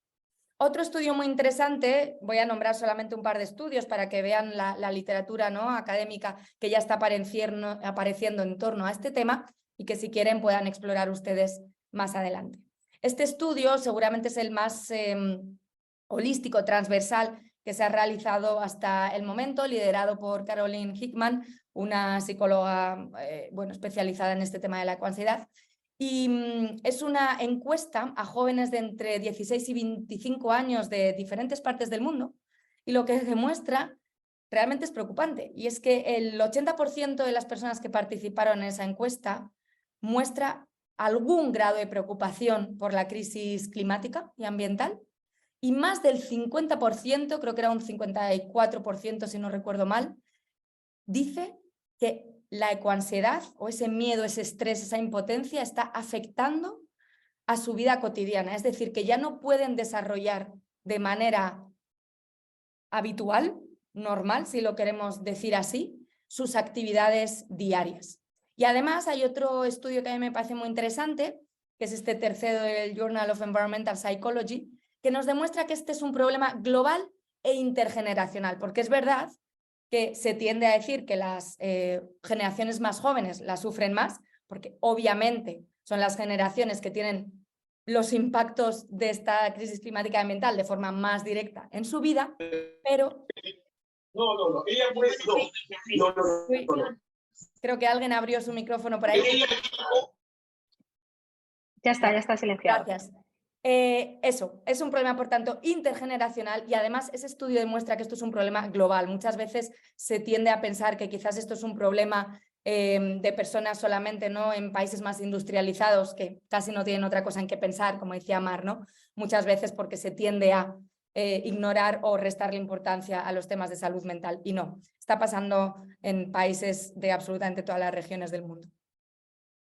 Otro estudio muy interesante, voy a nombrar solamente un par de estudios para que vean la literatura, ¿no?, académica que ya está apareciendo en torno a este tema y que si quieren puedan explorar ustedes más adelante. Este estudio seguramente es el más holístico, transversal que se ha realizado hasta el momento, liderado por Caroline Hickman, una psicóloga especializada en este tema de la ecoansiedad. Y es una encuesta a jóvenes de entre 16 y 25 años de diferentes partes del mundo, y lo que demuestra realmente es preocupante, y es que el 80% de las personas que participaron en esa encuesta muestra algún grado de preocupación por la crisis climática y ambiental, y más del 50%, creo que era un 54% si no recuerdo mal, dice que la ecoansiedad o ese miedo, ese estrés, esa impotencia está afectando a su vida cotidiana. Es decir, que ya no pueden desarrollar de manera habitual, normal, si lo queremos decir así, sus actividades diarias. Y además hay otro estudio que a mí me parece muy interesante, que es este tercero del Journal of Environmental Psychology, que nos demuestra que este es un problema global e intergeneracional, porque es verdad que se tiende a decir que las generaciones más jóvenes la sufren más, porque obviamente son las generaciones que tienen los impactos de esta crisis climática y ambiental de forma más directa en su vida, pero... Creo que alguien abrió su micrófono por ahí. Ya está silenciado. Gracias. Eso, es un problema, por tanto, intergeneracional y además ese estudio demuestra que esto es un problema global. Muchas veces se tiende a pensar que quizás esto es un problema de personas solamente, ¿no?, en países más industrializados que casi no tienen otra cosa en que pensar, como decía Mar, ¿no? Muchas veces porque se tiende a ignorar o restarle importancia a los temas de salud mental y no, está pasando en países de absolutamente todas las regiones del mundo.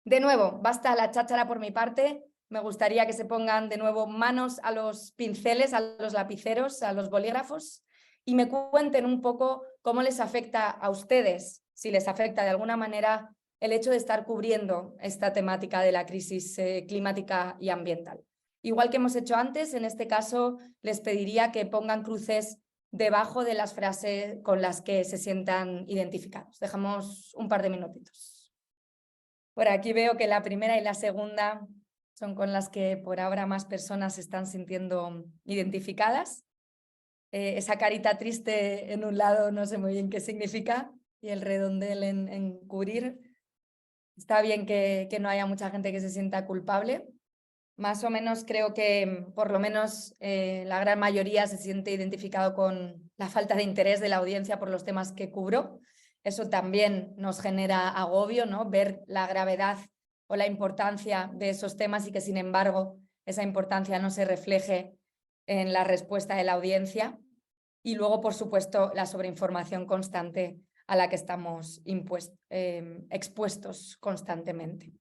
De nuevo, basta la cháchara por mi parte. Me gustaría que se pongan de nuevo manos a los pinceles, a los lapiceros, a los bolígrafos y me cuenten un poco cómo les afecta a ustedes, si les afecta de alguna manera el hecho de estar cubriendo esta temática de la crisis climática y ambiental. Igual que hemos hecho antes, en este caso les pediría que pongan cruces debajo de las frases con las que se sientan identificados. Dejamos un par de minutitos. Por aquí veo que la primera y la segunda son con las que por ahora más personas se están sintiendo identificadas. Esa carita triste en un lado no sé muy bien qué significa y el redondel en cubrir. Está bien que no haya mucha gente que se sienta culpable. Más o menos creo que por lo menos la gran mayoría se siente identificado con la falta de interés de la audiencia por los temas que cubro. Eso también nos genera agobio, ¿no? Ver la gravedad o la importancia de esos temas y que sin embargo esa importancia no se refleje en la respuesta de la audiencia. Y luego, por supuesto, la sobreinformación constante a la que estamos expuestos constantemente.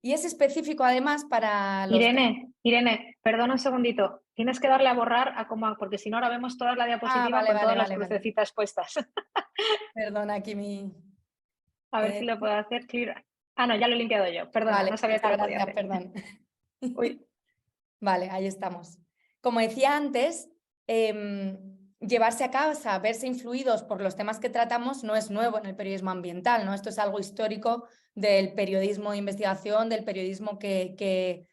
Y es específico además para los... Irene, perdona un segundito. Tienes que darle a borrar porque si no ahora vemos toda la diapositiva con todas las crucecitas puestas. Perdona, aquí mi... A ver si lo puedo hacer. Ah, no, ya lo he limpiado yo. Perdona, no sabía que lo podía hacer. Perdón. Uy. Vale, ahí estamos. Como decía antes, llevarse a casa, verse influidos por los temas que tratamos no es nuevo en el periodismo ambiental, ¿no? Esto es algo histórico del periodismo de investigación, del periodismo que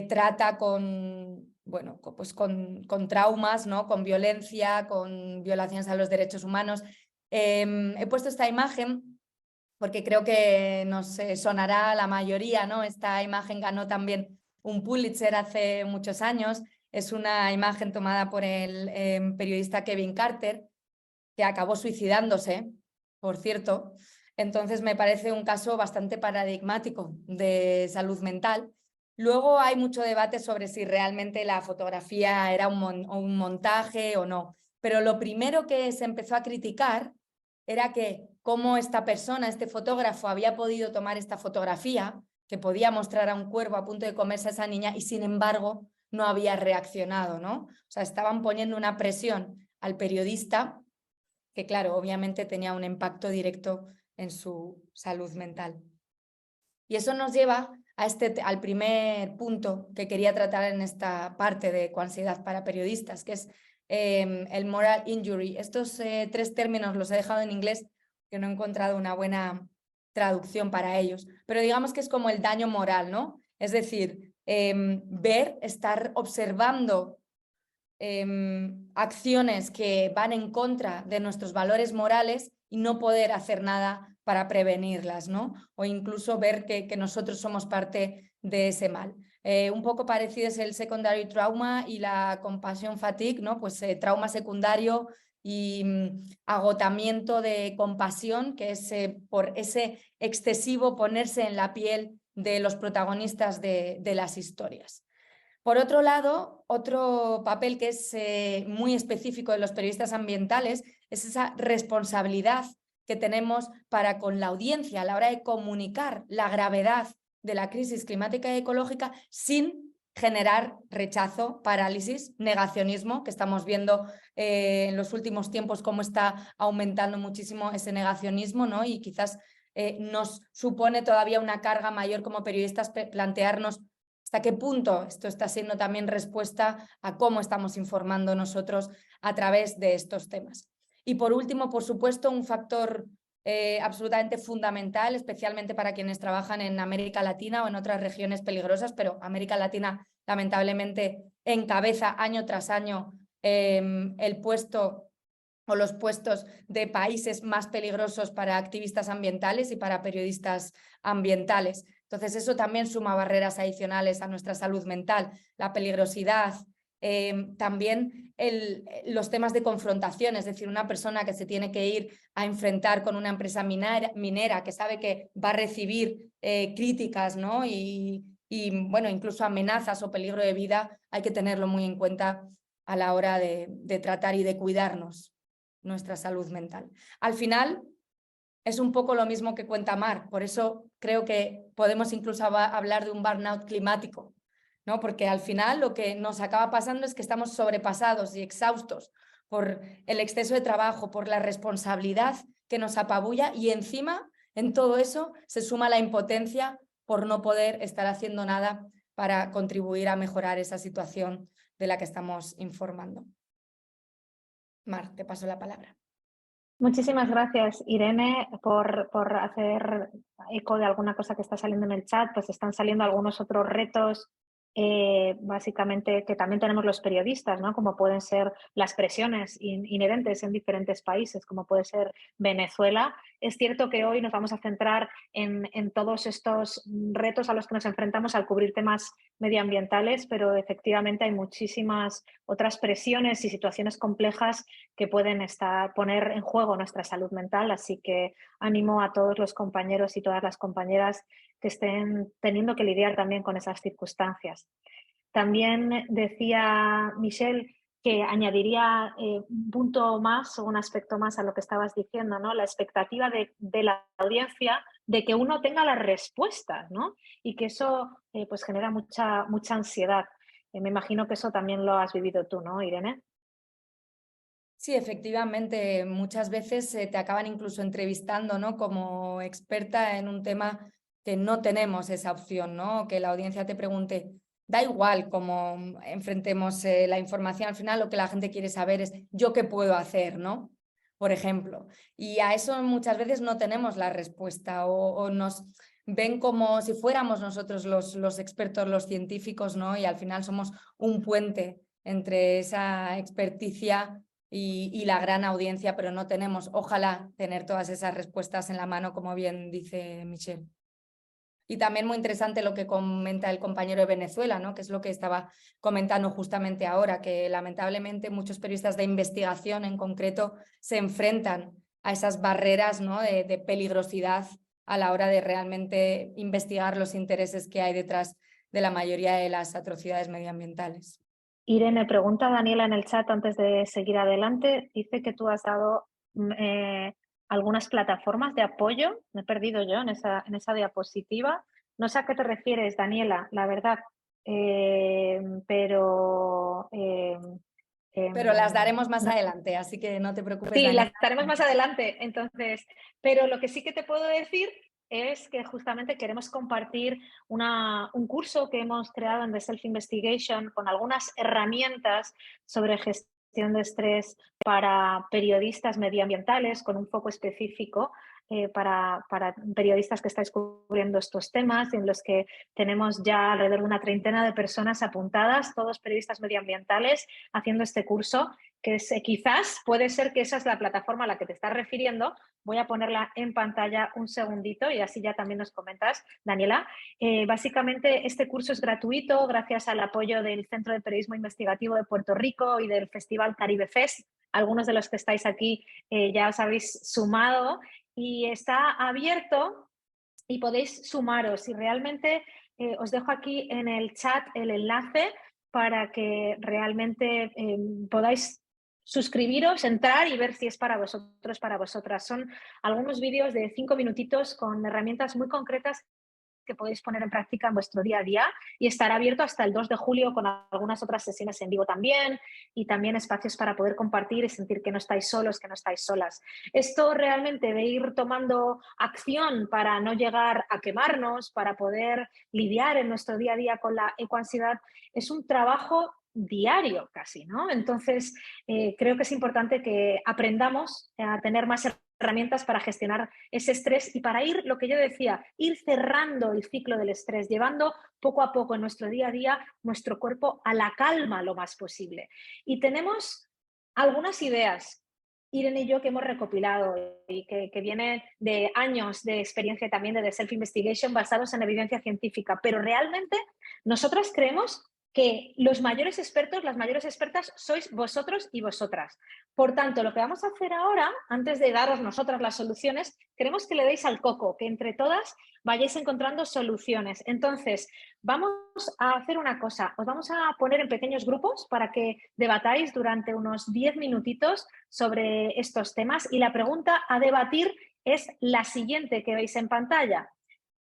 trata con, bueno, pues con traumas, ¿no? Con violencia, con violaciones a los derechos humanos. He puesto esta imagen porque creo que nos sonará a la mayoría, ¿no? Esta imagen ganó también un Pulitzer hace muchos años. Es una imagen tomada por el periodista Kevin Carter, que acabó suicidándose, por cierto. Entonces me parece un caso bastante paradigmático de salud mental. Luego hay mucho debate sobre si realmente la fotografía era un montaje o no. Pero lo primero que se empezó a criticar era que cómo esta persona, este fotógrafo, había podido tomar esta fotografía, que podía mostrar a un cuervo a punto de comerse a esa niña y sin embargo no había reaccionado, ¿no? O sea, estaban poniendo una presión al periodista que, claro, obviamente tenía un impacto directo en su salud mental. Y eso nos lleva al primer punto que quería tratar en esta parte de ecoansiedad para periodistas, que es el moral injury. Estos tres términos los he dejado en inglés, que no he encontrado una buena traducción para ellos, pero digamos que es como el daño moral, ¿no? Es decir, estar observando acciones que van en contra de nuestros valores morales y no poder hacer nada para prevenirlas, ¿no? O incluso ver que nosotros somos parte de ese mal. Un poco parecido es el secondary trauma y la compassion fatigue, ¿no? Pues trauma secundario y agotamiento de compasión, que es por ese excesivo ponerse en la piel de los protagonistas de las historias. Por otro lado, otro papel que es muy específico de los periodistas ambientales es esa responsabilidad que tenemos para con la audiencia a la hora de comunicar la gravedad de la crisis climática y ecológica sin generar rechazo, parálisis, negacionismo, que estamos viendo en los últimos tiempos cómo está aumentando muchísimo ese negacionismo, ¿no? Y quizás nos supone todavía una carga mayor como periodistas plantearnos hasta qué punto esto está siendo también respuesta a cómo estamos informando nosotros a través de estos temas. Y por último, por supuesto, un factor absolutamente fundamental, especialmente para quienes trabajan en América Latina o en otras regiones peligrosas, pero América Latina lamentablemente encabeza año tras año el puesto o los puestos de países más peligrosos para activistas ambientales y para periodistas ambientales. Entonces eso también suma barreras adicionales a nuestra salud mental, la peligrosidad, también los temas de confrontación, es decir, una persona que se tiene que ir a enfrentar con una empresa minera que sabe que va a recibir críticas, ¿no? y bueno, incluso amenazas o peligro de vida, hay que tenerlo muy en cuenta a la hora de tratar y de cuidarnos nuestra salud mental. Al final es un poco lo mismo que cuenta Mar, por eso creo que podemos incluso hablar de un burnout climático, ¿no? Porque al final lo que nos acaba pasando es que estamos sobrepasados y exhaustos por el exceso de trabajo, por la responsabilidad que nos apabulla y encima en todo eso se suma la impotencia por no poder estar haciendo nada para contribuir a mejorar esa situación de la que estamos informando. Mar, te paso la palabra. Muchísimas gracias, Irene, por hacer eco de alguna cosa que está saliendo en el chat. Pues están saliendo algunos otros retos, básicamente, que también tenemos los periodistas, ¿no? Como pueden ser las presiones inherentes en diferentes países, como puede ser Venezuela. Es cierto que hoy nos vamos a centrar en todos estos retos a los que nos enfrentamos al cubrir temas medioambientales, pero efectivamente hay muchísimas otras presiones y situaciones complejas que pueden poner en juego nuestra salud mental, así que animo a todos los compañeros y todas las compañeras que estén teniendo que lidiar también con esas circunstancias. También decía Michelle que añadiría un punto más o un aspecto más a lo que estabas diciendo, ¿no? La expectativa de la audiencia de que uno tenga las respuestas, ¿no? Y que eso pues genera mucha ansiedad. Me imagino que eso también lo has vivido tú, ¿no, Irene? Sí, efectivamente, muchas veces te acaban incluso entrevistando, ¿no? Como experta en un tema que no tenemos esa opción, ¿no? Que la audiencia te pregunte, da igual cómo enfrentemos la información, al final lo que la gente quiere saber es yo qué puedo hacer, ¿no? Por ejemplo. Y a eso muchas veces no tenemos la respuesta o nos ven como si fuéramos nosotros los expertos, los científicos, ¿no? Y al final somos un puente entre esa experticia y la gran audiencia, pero no tenemos, ojalá, tener todas esas respuestas en la mano, como bien dice Michelle. Y también muy interesante lo que comenta el compañero de Venezuela, ¿no? Que es lo que estaba comentando justamente ahora, que lamentablemente muchos periodistas de investigación en concreto se enfrentan a esas barreras, ¿no? de peligrosidad a la hora de realmente investigar los intereses que hay detrás de la mayoría de las atrocidades medioambientales. Irene, pregunta a Daniela en el chat antes de seguir adelante. Dice que tú has dado algunas plataformas de apoyo. Me he perdido yo en esa diapositiva. No sé a qué te refieres, Daniela, la verdad. Pero las daremos más adelante, así que no te preocupes, sí, Daniela. las daremos más adelante. Entonces, pero lo que sí que te puedo decir es que justamente queremos compartir un curso que hemos creado en The Self Investigation con algunas herramientas sobre gestión de estrés para periodistas medioambientales con un foco específico para periodistas que estáis cubriendo estos temas, en los que tenemos ya alrededor de una treintena de personas apuntadas, todos periodistas medioambientales, haciendo este curso, que es, quizás puede ser que esa es la plataforma a la que te estás refiriendo. Voy a ponerla en pantalla un segundito y así ya también nos comentas, Daniela. Básicamente este curso es gratuito gracias al apoyo del Centro de Periodismo Investigativo de Puerto Rico y del Festival Caribe Fest. Algunos de los que estáis aquí ya os habéis sumado y está abierto y podéis sumaros. Y realmente os dejo aquí en el chat el enlace para que realmente podáis suscribiros, entrar y ver si es para vosotros, para vosotras. Son algunos vídeos de 5 minutitos con herramientas muy concretas que podéis poner en práctica en vuestro día a día, y estará abierto hasta el 2 de julio con algunas otras sesiones en vivo también, y también espacios para poder compartir y sentir que no estáis solos, que no estáis solas. Esto realmente de ir tomando acción para no llegar a quemarnos, para poder lidiar en nuestro día a día con la ecoansiedad, es un trabajo diario casi, ¿no? Entonces, creo que es importante que aprendamos a tener más herramientas para gestionar ese estrés y para ir, lo que yo decía, ir cerrando el ciclo del estrés, llevando poco a poco en nuestro día a día nuestro cuerpo a la calma lo más posible. Y tenemos algunas ideas, Irene y yo, que hemos recopilado y que vienen de años de experiencia también de self-investigation basados en evidencia científica, pero realmente nosotras creemos que los mayores expertos, las mayores expertas sois vosotros y vosotras. Por tanto, lo que vamos a hacer ahora, antes de daros nosotras las soluciones, queremos que le deis al coco, que entre todas vayáis encontrando soluciones. Entonces, vamos a hacer una cosa, os vamos a poner en pequeños grupos para que debatáis durante unos 10 minutitos sobre estos temas, y la pregunta a debatir es la siguiente que veis en pantalla.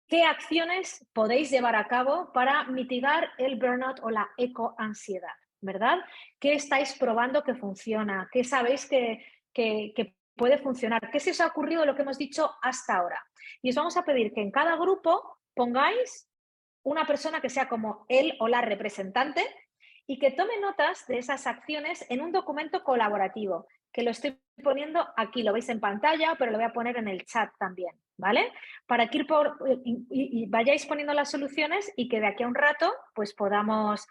¿Qué acciones podéis llevar a cabo para mitigar el burnout o la ecoansiedad? ¿Verdad? ¿Qué estáis probando que funciona? ¿Qué sabéis que puede funcionar? ¿Qué se os ha ocurrido de lo que hemos dicho hasta ahora? Y os vamos a pedir que en cada grupo pongáis una persona que sea como él o la representante y que tome notas de esas acciones en un documento colaborativo, que lo estoy poniendo aquí, lo veis en pantalla, pero lo voy a poner en el chat también, ¿vale? Para que y vayáis poniendo las soluciones y que de aquí a un rato pues podamos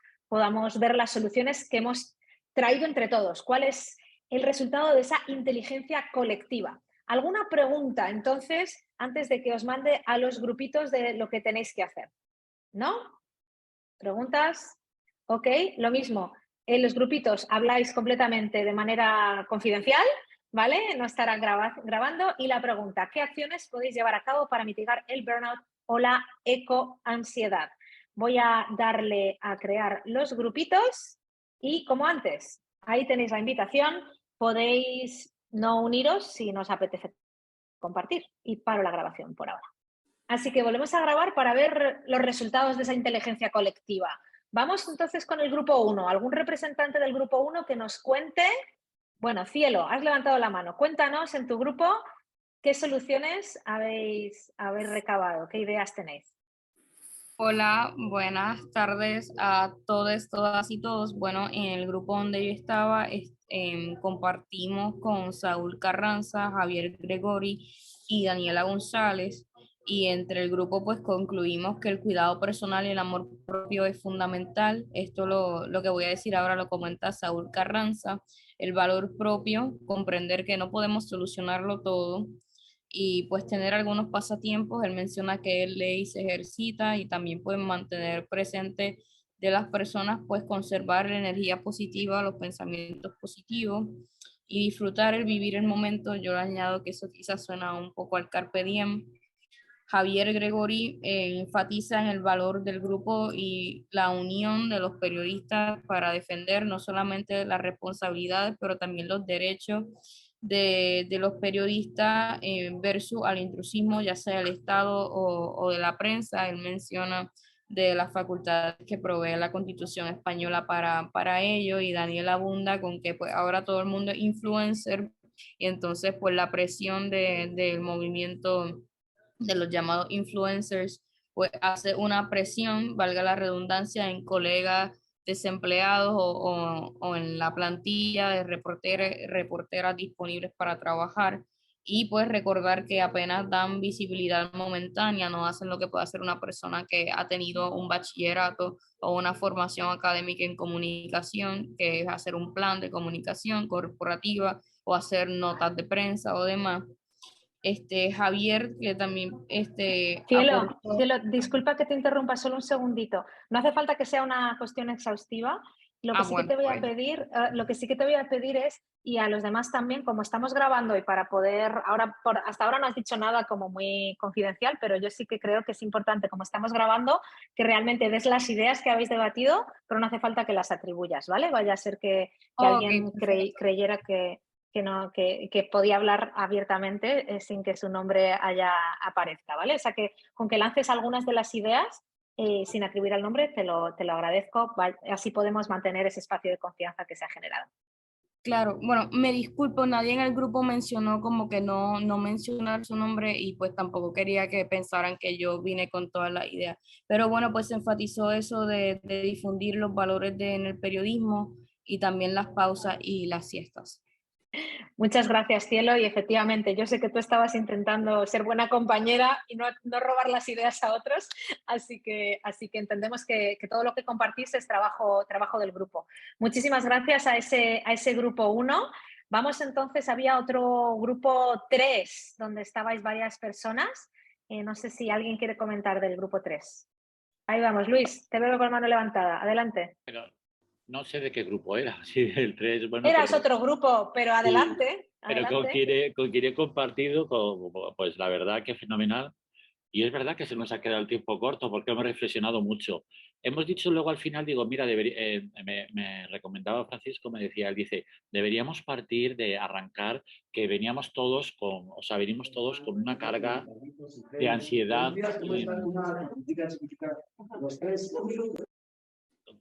ver las soluciones que hemos traído entre todos. ¿Cuál es el resultado de esa inteligencia colectiva? ¿Alguna pregunta, entonces, antes de que os mande a los grupitos de lo que tenéis que hacer? ¿No? ¿Preguntas? Ok, lo mismo. En los grupitos habláis completamente de manera confidencial, ¿vale? No estarán grabando. Y la pregunta, ¿qué acciones podéis llevar a cabo para mitigar el burnout o la ecoansiedad? Voy a darle a crear los grupitos y, como antes, ahí tenéis la invitación. Podéis no uniros si no os apetece compartir. Y paro la grabación por ahora. Así que volvemos a grabar para ver los resultados de esa inteligencia colectiva. Vamos entonces con el grupo 1. ¿Algún representante del grupo 1 que nos cuente? Bueno, Cielo, has levantado la mano. Cuéntanos en tu grupo qué soluciones habéis recabado, qué ideas tenéis. Hola, buenas tardes a todos, todas y todos. Bueno, en el grupo donde yo estaba compartimos con Saúl Carranza, Javier Gregori y Daniela González, y entre el grupo pues concluimos que el cuidado personal y el amor propio es fundamental. Esto lo que voy a decir ahora lo comenta Saúl Carranza. El valor propio, comprender que no podemos solucionarlo todo y pues tener algunos pasatiempos. Él menciona que él lee y se ejercita, y también pueden mantener presente de las personas, pues conservar la energía positiva, los pensamientos positivos y disfrutar el vivir el momento. Yo le añado que eso quizás suena un poco al carpe diem. Javier Gregori enfatiza en el valor del grupo y la unión de los periodistas para defender no solamente las responsabilidades, pero también los derechos de los periodistas versus al intrusismo, ya sea del Estado o de la prensa. Él menciona de las facultades que provee la Constitución española para ello, y Daniel abunda con que pues ahora todo el mundo es influencer, y entonces pues la presión del movimiento de los llamados influencers, pues hace una presión, valga la redundancia, en colegas desempleados o en la plantilla de reporteras disponibles para trabajar. Y pues recordar que apenas dan visibilidad momentánea, no hacen lo que puede hacer una persona que ha tenido un bachillerato o una formación académica en comunicación, que es hacer un plan de comunicación corporativa o hacer notas de prensa o demás. Javier, que también Cielo, disculpa que te interrumpa solo un segundito. No hace falta que sea una cuestión exhaustiva. Lo que sí que bueno, te voy a pues. pedir, lo que sí que te voy a pedir es, y a los demás también, como estamos grabando y para poder, hasta ahora no has dicho nada como muy confidencial, pero yo sí que creo que es importante, como estamos grabando, que realmente des las ideas que habéis debatido, pero no hace falta que las atribuyas, ¿vale? Vaya a ser que Ok, alguien perfecto. creyera que podía hablar abiertamente sin que su nombre aparezca, ¿vale? O sea que con que lances algunas de las ideas sin atribuir al nombre, te lo agradezco. Así podemos mantener ese espacio de confianza que se ha generado. Claro, bueno, me disculpo, nadie en el grupo mencionó como que no mencionar su nombre y pues tampoco quería que pensaran que yo vine con todas las ideas. Pero bueno, pues se enfatizó eso de difundir los valores en el periodismo y también las pausas y las siestas. Muchas gracias, Cielo. Y efectivamente, yo sé que tú estabas intentando ser buena compañera y no robar las ideas a otros, así que entendemos que todo lo que compartís es trabajo del grupo. Muchísimas gracias a ese grupo 1. Vamos entonces, había otro grupo 3, donde estabais varias personas. No sé si alguien quiere comentar del grupo 3. Ahí vamos, Luis, te veo con mano levantada. Adelante. Pero no sé de qué grupo era, sí, el 3, bueno, Eras pero otro grupo, pero sí, adelante, pero adelante. con quien he compartido, pues la verdad que fenomenal. Y es verdad que se nos ha quedado el tiempo corto porque hemos reflexionado mucho. Hemos dicho luego al final, digo, mira, me recomendaba Francisco, me decía, él dice, deberíamos partir de arrancar que veníamos todos o sea, venimos todos con una carga de ansiedad,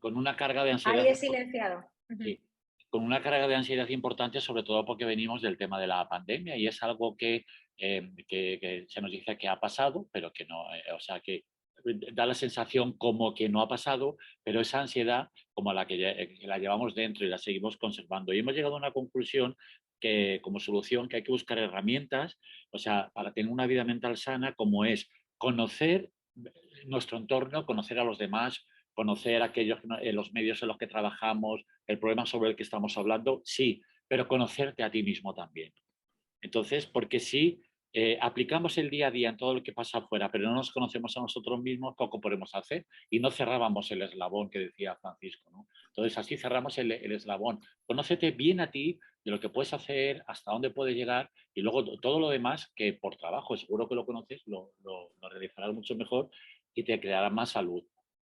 con una carga de ansiedad. Ahí he silenciado. Sí, con una carga de ansiedad importante, sobre todo porque venimos del tema de la pandemia y es algo que se nos dice que ha pasado, pero que no, o sea, que da la sensación como que no ha pasado, pero esa ansiedad como la llevamos dentro y la seguimos conservando. Y hemos llegado a una conclusión que como solución que hay que buscar herramientas, o sea, para tener una vida mental sana, como es conocer nuestro entorno, conocer a los demás, conocer aquellos, los medios en los que trabajamos, el problema sobre el que estamos hablando, sí, pero conocerte a ti mismo también. Entonces, porque si aplicamos el día a día en todo lo que pasa afuera, pero no nos conocemos a nosotros mismos, poco podemos hacer y no cerrábamos el eslabón que decía Francisco, ¿no? Entonces, así cerramos el eslabón. Conócete bien a ti, de lo que puedes hacer, hasta dónde puedes llegar y luego todo lo demás que por trabajo, seguro que lo conoces, lo realizarás mucho mejor y te creará más salud.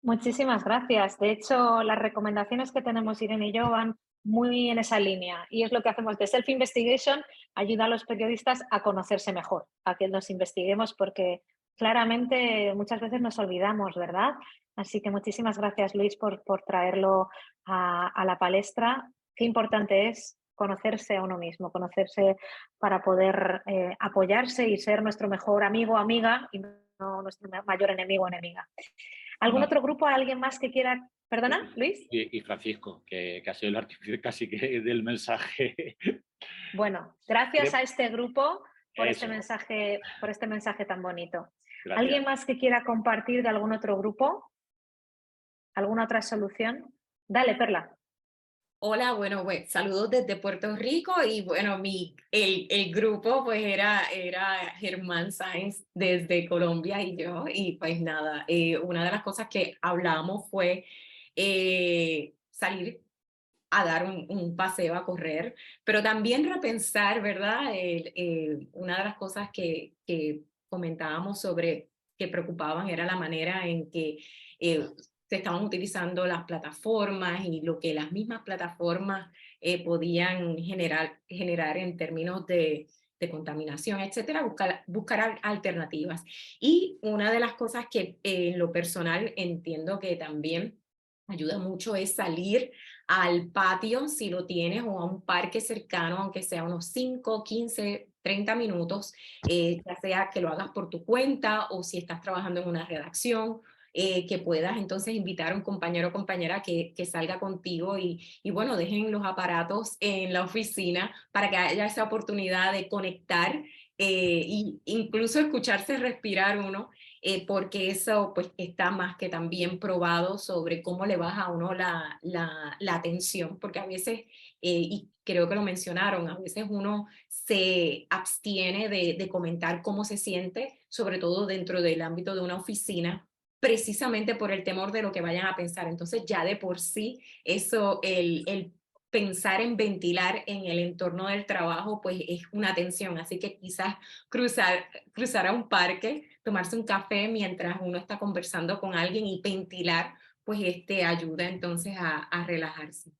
Muchísimas gracias. De hecho, las recomendaciones que tenemos Irene y yo van muy en esa línea y es lo que hacemos de Self-Investigation, ayuda a los periodistas a conocerse mejor, a que nos investiguemos porque claramente muchas veces nos olvidamos, ¿verdad? Así que muchísimas gracias, Luis, por traerlo a la palestra. Qué importante es conocerse a uno mismo, conocerse para poder apoyarse y ser nuestro mejor amigo o amiga y no nuestro mayor enemigo o enemiga. ¿Algún No, otro grupo, alguien más que quiera? ¿Perdona, Luis? y Francisco, que ha sido el artífice casi que del mensaje. Bueno, gracias a este grupo por este Eso, mensaje tan bonito. gracias. ¿Alguien más que quiera compartir de algún otro grupo? ¿Alguna otra solución? Dale, Perla. Hola, bueno, pues saludos desde Puerto Rico y bueno, el grupo pues era Germán Sáenz desde Colombia y yo y pues nada, una de las cosas que hablamos fue salir a dar un paseo, a correr, pero también repensar, ¿verdad? Una de las cosas que comentábamos sobre que preocupaban era la manera en que se estaban utilizando las plataformas y lo que las mismas plataformas podían generar en términos de contaminación, etcétera, buscar alternativas. Y una de las cosas que en lo personal entiendo que también ayuda mucho es salir al patio, si lo tienes, o a un parque cercano, aunque sea unos 5, 15, 30 minutos, ya sea que lo hagas por tu cuenta o si estás trabajando en una redacción, que puedas entonces invitar a un compañero o compañera que salga contigo y bueno, dejen los aparatos en la oficina para que haya esa oportunidad de conectar e incluso escucharse respirar uno, porque eso pues está más que también probado sobre cómo le baja a uno la atención, porque a veces, y creo que lo mencionaron, a veces uno se abstiene de comentar cómo se siente, sobre todo dentro del ámbito de una oficina, precisamente por el temor de lo que vayan a pensar. Entonces ya de por sí eso, el pensar en ventilar en el entorno del trabajo, pues es una tensión. Así que quizás cruzar a un parque, tomarse un café mientras uno está conversando con alguien y ventilar, pues ayuda entonces a relajarse.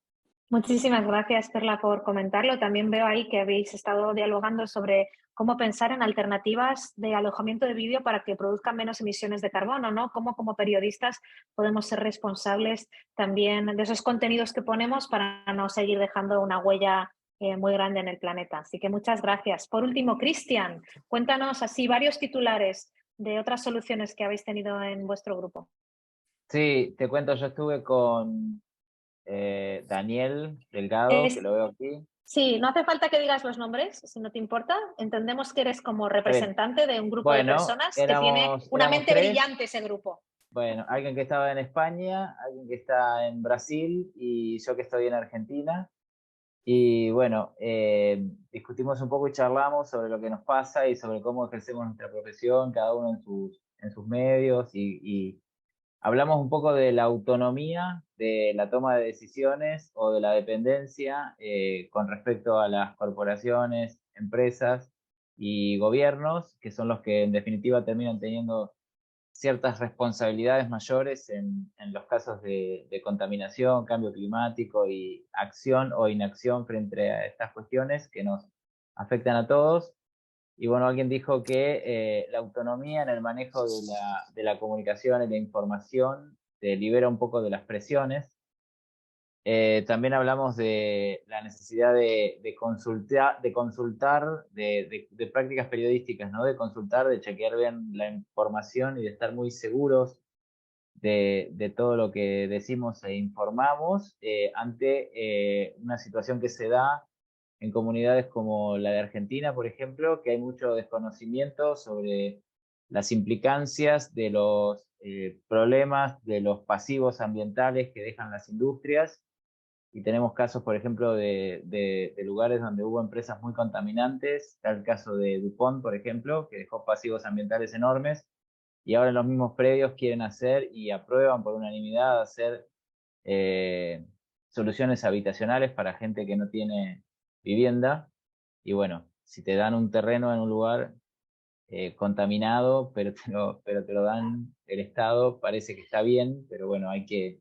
Muchísimas gracias, Perla, por comentarlo. También veo ahí que habéis estado dialogando sobre cómo pensar en alternativas de alojamiento de vídeo para que produzcan menos emisiones de carbono, ¿no? Cómo como periodistas podemos ser responsables también de esos contenidos que ponemos para no seguir dejando una huella muy grande en el planeta. Así que muchas gracias. Por último, Cristian, cuéntanos así varios titulares de otras soluciones que habéis tenido en vuestro grupo. Sí, te cuento, yo estuve con Daniel Delgado, que lo veo aquí. Sí, no hace falta que digas los nombres, si no te importa. Entendemos que eres como representante de un grupo de personas que tiene una mente brillante ese grupo. Bueno, alguien que estaba en España, alguien que está en Brasil y yo que estoy en Argentina. Y bueno, discutimos un poco y charlamos sobre lo que nos pasa y sobre cómo ejercemos nuestra profesión, cada uno en sus medios y hablamos un poco de la autonomía, de la toma de decisiones o de la dependencia con respecto a las corporaciones, empresas y gobiernos, que son los que en definitiva terminan teniendo ciertas responsabilidades mayores en los casos de contaminación, cambio climático y acción o inacción frente a estas cuestiones que nos afectan a todos. Y bueno, alguien dijo que la autonomía en el manejo de la comunicación y la información te libera un poco de las presiones. También hablamos de la necesidad de consultar, de prácticas periodísticas, ¿no? De consultar, de chequear bien la información y de estar muy seguros de todo lo que decimos e informamos ante una situación que se da en comunidades como la de Argentina, por ejemplo, que hay mucho desconocimiento sobre las implicancias de los problemas, de los pasivos ambientales que dejan las industrias. Y tenemos casos, por ejemplo, de lugares donde hubo empresas muy contaminantes. Está el caso de DuPont, por ejemplo, que dejó pasivos ambientales enormes. Y ahora en los mismos predios quieren hacer y aprueban por unanimidad hacer soluciones habitacionales para gente que no tiene vivienda. Y bueno, si te dan un terreno en un lugar contaminado, pero te lo dan el Estado, parece que está bien, pero bueno, hay que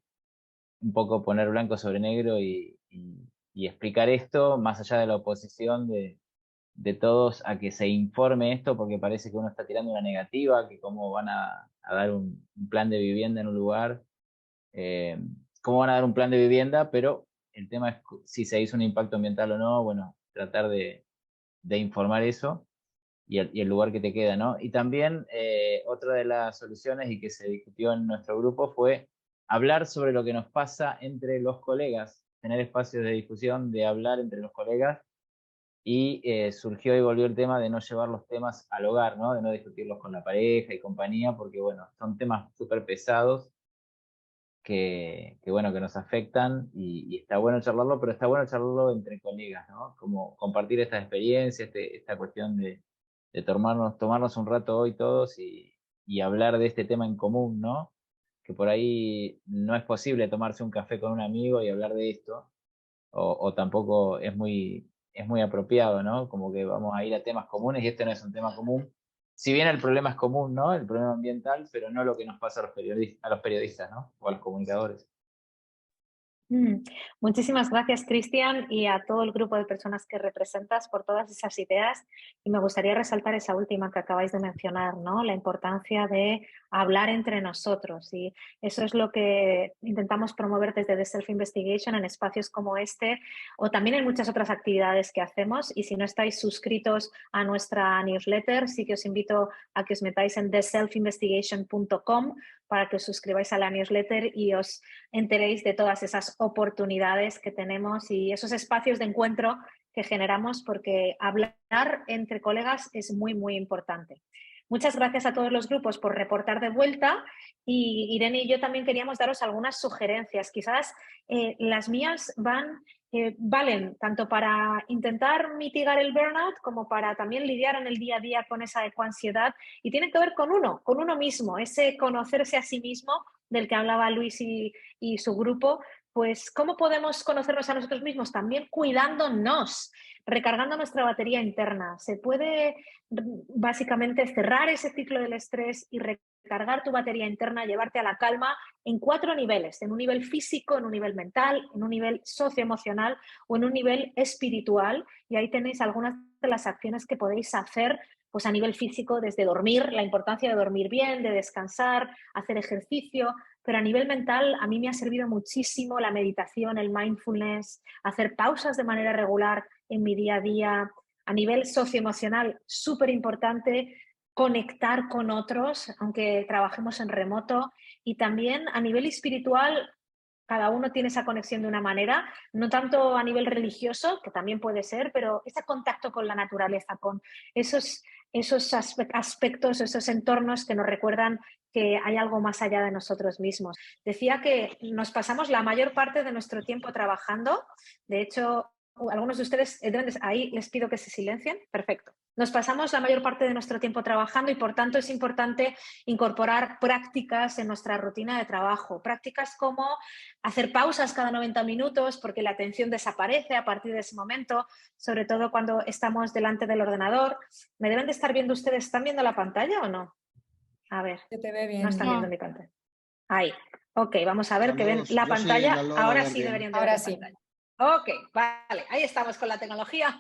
un poco poner blanco sobre negro y explicar esto, más allá de la oposición de todos a que se informe esto, porque parece que uno está tirando una negativa, que cómo van a dar un plan de vivienda en un lugar, cómo van a dar un plan de vivienda, pero el tema es si se hizo un impacto ambiental o no, bueno, tratar de informar eso y el lugar que te queda, ¿no? Y también otra de las soluciones y que se discutió en nuestro grupo fue hablar sobre lo que nos pasa entre los colegas, tener espacios de discusión, de hablar entre los colegas, y surgió y volvió el tema de no llevar los temas al hogar, ¿no? De no discutirlos con la pareja y compañía, porque bueno, son temas súper pesados bueno, que nos afectan y está bueno charlarlo, pero está bueno charlarlo entre colegas, ¿no? Como compartir estas experiencias, esta cuestión de tomarnos un rato hoy todos y hablar de este tema en común, ¿no? Que por ahí no es posible tomarse un café con un amigo y hablar de esto, o tampoco es muy apropiado, ¿no? Como que vamos a ir a temas comunes y este no es un tema común. Si bien el problema es común, ¿no? El problema ambiental, pero no lo que nos pasa a los periodistas, ¿no? O a los comunicadores. Muchísimas gracias, Cristian, y a todo el grupo de personas que representas por todas esas ideas. Y me gustaría resaltar esa última que acabáis de mencionar, ¿no? La importancia de hablar entre nosotros. Y eso es lo que intentamos promover desde The Self Investigation en espacios como este o también en muchas otras actividades que hacemos. Y si no estáis suscritos a nuestra newsletter, sí que os invito a que os metáis en theselfinvestigation.com para que os suscribáis a la newsletter y os enteréis de todas esas oportunidades que tenemos y esos espacios de encuentro que generamos, porque hablar entre colegas es muy, muy importante. Muchas gracias a todos los grupos por reportar de vuelta y Irene y yo también queríamos daros algunas sugerencias. Quizás las mías valen tanto para intentar mitigar el burnout como para también lidiar en el día a día con esa ecoansiedad y tienen que ver con uno mismo, ese conocerse a sí mismo del que hablaba Luis y su grupo. Pues, ¿cómo podemos conocernos a nosotros mismos? También cuidándonos, recargando nuestra batería interna. Se puede básicamente cerrar ese ciclo del estrés y recargar tu batería interna, llevarte a la calma en 4 niveles, en un nivel físico, en un nivel mental, en un nivel socioemocional o en un nivel espiritual. Y ahí tenéis algunas de las acciones que podéis hacer pues a nivel físico, desde dormir, la importancia de dormir bien, de descansar, hacer ejercicio, pero a nivel mental a mí me ha servido muchísimo la meditación, el mindfulness, hacer pausas de manera regular en mi día a día. A nivel socioemocional, súper importante conectar con otros, aunque trabajemos en remoto. Y también a nivel espiritual, cada uno tiene esa conexión de una manera, no tanto a nivel religioso, que también puede ser, pero ese contacto con la naturaleza, con esos aspectos, esos entornos que nos recuerdan que hay algo más allá de nosotros mismos. Decía que nos pasamos la mayor parte de nuestro tiempo trabajando. De hecho, algunos de ustedes ahí les pido que se silencien. Perfecto. Nos pasamos la mayor parte de nuestro tiempo trabajando y por tanto es importante incorporar prácticas en nuestra rutina de trabajo. Prácticas como hacer pausas cada 90 minutos porque la atención desaparece a partir de ese momento, sobre todo cuando estamos delante del ordenador. ¿Me deben de estar viendo ustedes? ¿Están viendo la pantalla o no? A ver, Se te ve bien. no están viendo mi pantalla. Ahí. Ok, vamos a ver que ven la pantalla. Ahora sí deberían de ver la pantalla. Ok, vale, ahí estamos con la tecnología.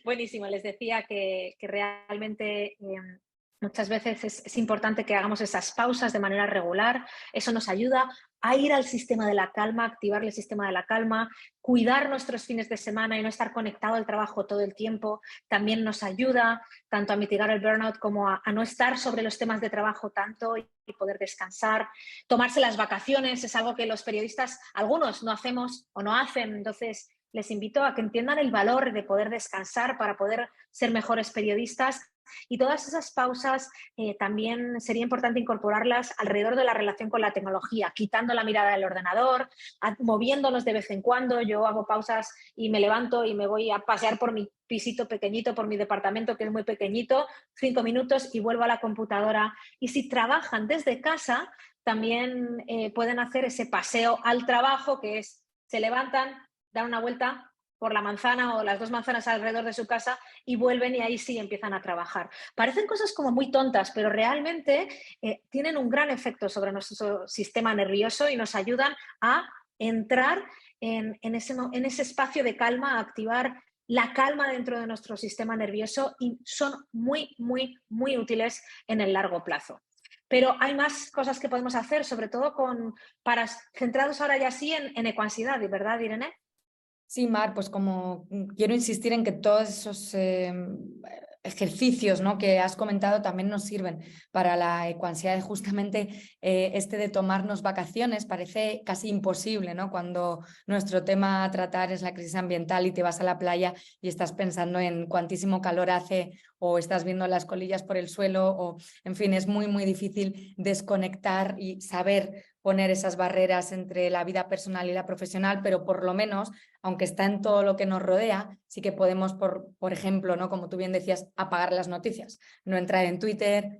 Buenísimo, les decía que realmente muchas veces es importante que hagamos esas pausas de manera regular. Eso nos ayuda a ir al sistema de la calma, activar el sistema de la calma, cuidar nuestros fines de semana y no estar conectado al trabajo todo el tiempo. También nos ayuda tanto a mitigar el burnout como a no estar sobre los temas de trabajo tanto y poder descansar. Tomarse las vacaciones es algo que los periodistas, algunos no hacemos o no hacen, entonces les invito a que entiendan el valor de poder descansar para poder ser mejores periodistas. Y todas esas pausas también sería importante incorporarlas alrededor de la relación con la tecnología, quitando la mirada del ordenador, moviéndonos de vez en cuando. Yo hago pausas y me levanto y me voy a pasear por mi pisito pequeñito, por mi departamento que es muy pequeñito, 5 minutos y vuelvo a la computadora. Y si trabajan desde casa, también pueden hacer ese paseo al trabajo, que es, se levantan, dan una vuelta por la manzana o las 2 manzanas alrededor de su casa y vuelven y ahí sí empiezan a trabajar. Parecen cosas como muy tontas, pero realmente tienen un gran efecto sobre nuestro sistema nervioso y nos ayudan a entrar en ese espacio de calma, a activar la calma dentro de nuestro sistema nervioso y son muy, muy, muy útiles en el largo plazo. Pero hay más cosas que podemos hacer, sobre todo centrados ahora ya sí en ecoansiedad, ¿verdad, Irene? Sí, Mar, pues como quiero insistir en que todos esos ejercicios, ¿no?, que has comentado también nos sirven para la ecoansiedad. Justamente este de tomarnos vacaciones parece casi imposible, ¿no?, cuando nuestro tema a tratar es la crisis ambiental y te vas a la playa y estás pensando en cuantísimo calor hace o estás viendo las colillas por el suelo o, en fin, es muy, muy difícil desconectar y saber poner esas barreras entre la vida personal y la profesional, pero por lo menos, aunque está en todo lo que nos rodea, sí que podemos, por ejemplo, ¿no?, como tú bien decías, apagar las noticias, no entrar en Twitter,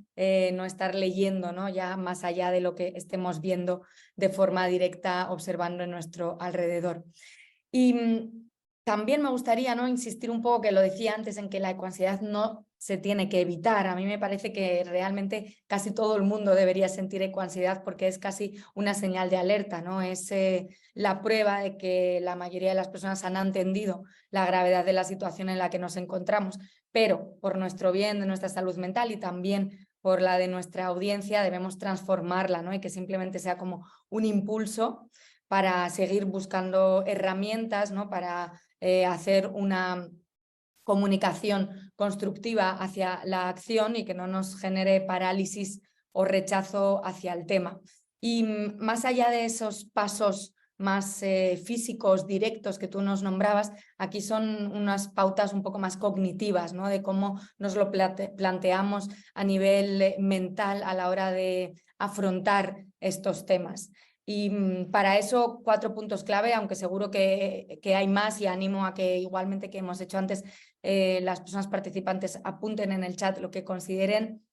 no estar leyendo, ¿no?, ya más allá de lo que estemos viendo de forma directa, observando en nuestro alrededor. Y también me gustaría, ¿no?, insistir un poco, que lo decía antes, en que la ecoansiedad no se tiene que evitar. A mí me parece que realmente casi todo el mundo debería sentir ecoansiedad porque es casi una señal de alerta, ¿no? Es la prueba de que la mayoría de las personas han entendido la gravedad de la situación en la que nos encontramos, pero por nuestro bien, de nuestra salud mental y también por la de nuestra audiencia, debemos transformarla, ¿no?, y que simplemente sea como un impulso para seguir buscando herramientas, ¿no?, para hacer una comunicación constructiva hacia la acción y que no nos genere parálisis o rechazo hacia el tema. Y más allá de esos pasos más físicos, directos que tú nos nombrabas, aquí son unas pautas un poco más cognitivas, ¿no? De cómo nos lo planteamos a nivel mental a la hora de afrontar estos temas. Y para eso 4 puntos clave, aunque seguro que hay más, y animo a que igualmente que hemos hecho antes, las personas participantes apunten en el chat lo que consideren.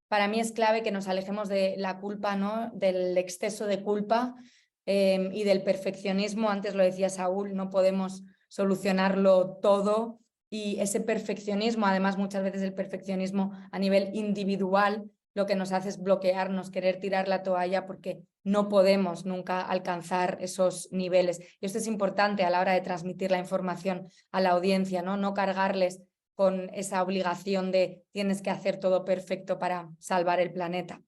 Para mí es clave que nos alejemos de la culpa, ¿no? Del exceso de culpa y del perfeccionismo. Antes lo decía Saúl, no podemos solucionarlo todo, y ese perfeccionismo, además muchas veces el perfeccionismo a nivel individual, lo que nos hace es bloquearnos, querer tirar la toalla porque no podemos nunca alcanzar esos niveles. Y esto es importante a la hora de transmitir la información a la audiencia, ¿no? No cargarles con esa obligación de tienes que hacer todo perfecto para salvar el planeta.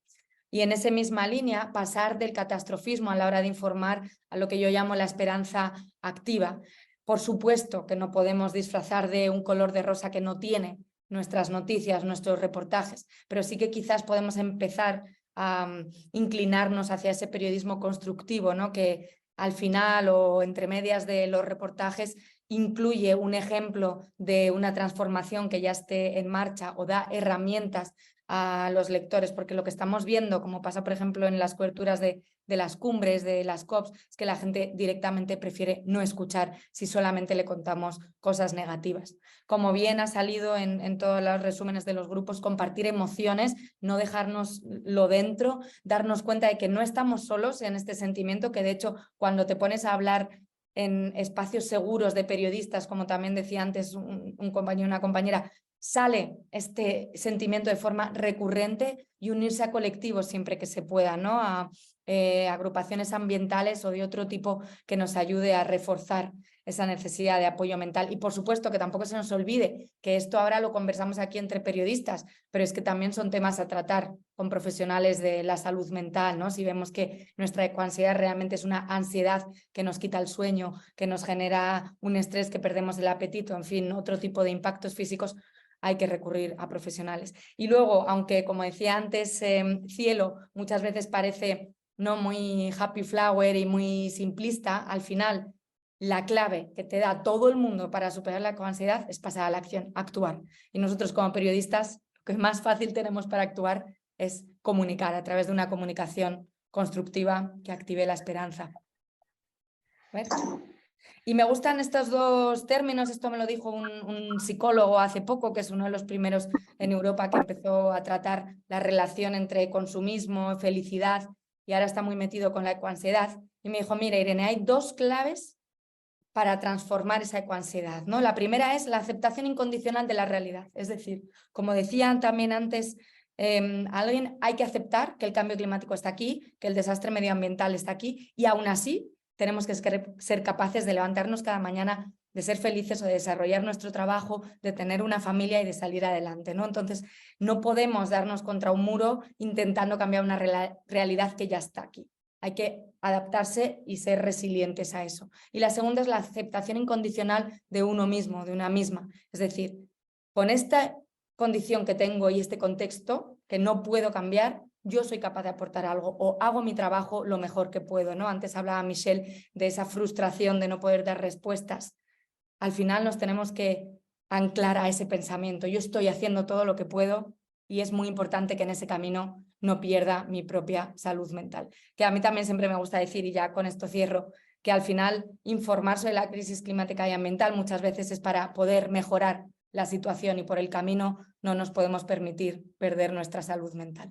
Y en esa misma línea, pasar del catastrofismo a la hora de informar a lo que yo llamo la esperanza activa. Por supuesto que no podemos disfrazar de un color de rosa que no tiene nuestras noticias, nuestros reportajes, pero sí que quizás podemos empezar a inclinarnos hacia ese periodismo constructivo, ¿no? Que al final o entre medias de los reportajes incluye un ejemplo de una transformación que ya esté en marcha o da herramientas a los lectores, porque lo que estamos viendo, como pasa por ejemplo en las coberturas de las cumbres, de las COPs, es que la gente directamente prefiere no escuchar si solamente le contamos cosas negativas. Como bien ha salido en todos los resúmenes de los grupos, compartir emociones, no dejárnoslo dentro, darnos cuenta de que no estamos solos en este sentimiento, que de hecho cuando te pones a hablar en espacios seguros de periodistas, como también decía antes un compañero, una compañera, sale este sentimiento de forma recurrente, y unirse a colectivos siempre que se pueda, ¿no? A agrupaciones ambientales o de otro tipo que nos ayude a reforzar esa necesidad de apoyo mental. Y por supuesto que tampoco se nos olvide que esto ahora lo conversamos aquí entre periodistas, pero es que también son temas a tratar con profesionales de la salud mental, ¿no? Si vemos que nuestra ecoansiedad realmente es una ansiedad que nos quita el sueño, que nos genera un estrés, que perdemos el apetito, en fin, otro tipo de impactos físicos, hay que recurrir a profesionales. Y luego, aunque como decía antes, Cielo muchas veces parece no muy happy flower y muy simplista, al final la clave que te da todo el mundo para superar la ansiedad es pasar a la acción, actuar. Y nosotros como periodistas, lo que más fácil tenemos para actuar es comunicar a través de una comunicación constructiva que active la esperanza. ¿Ves? Y me gustan estos 2 términos, esto me lo dijo un psicólogo hace poco, que es uno de los primeros en Europa que empezó a tratar la relación entre consumismo, felicidad, y ahora está muy metido con la ecoansiedad. Y me dijo, mira, Irene, hay 2 claves para transformar esa ecoansiedad, ¿no? La primera es la aceptación incondicional de la realidad. Es decir, como decían también antes, alguien, hay que aceptar que el cambio climático está aquí, que el desastre medioambiental está aquí, y aún así tenemos que ser capaces de levantarnos cada mañana, de ser felices o de desarrollar nuestro trabajo, de tener una familia y de salir adelante, ¿no? Entonces, no podemos darnos contra un muro intentando cambiar una realidad que ya está aquí. Hay que adaptarse y ser resilientes a eso. Y la segunda es la aceptación incondicional de uno mismo, de una misma. Es decir, con esta condición que tengo y este contexto que no puedo cambiar, yo soy capaz de aportar algo o hago mi trabajo lo mejor que puedo, ¿no? Antes hablaba Michelle de esa frustración de no poder dar respuestas. Al final nos tenemos que anclar a ese pensamiento. Yo estoy haciendo todo lo que puedo y es muy importante que en ese camino no pierda mi propia salud mental. Que a mí también siempre me gusta decir, y ya con esto cierro, que al final informar sobre la crisis climática y ambiental muchas veces es para poder mejorar la situación, y por el camino no nos podemos permitir perder nuestra salud mental.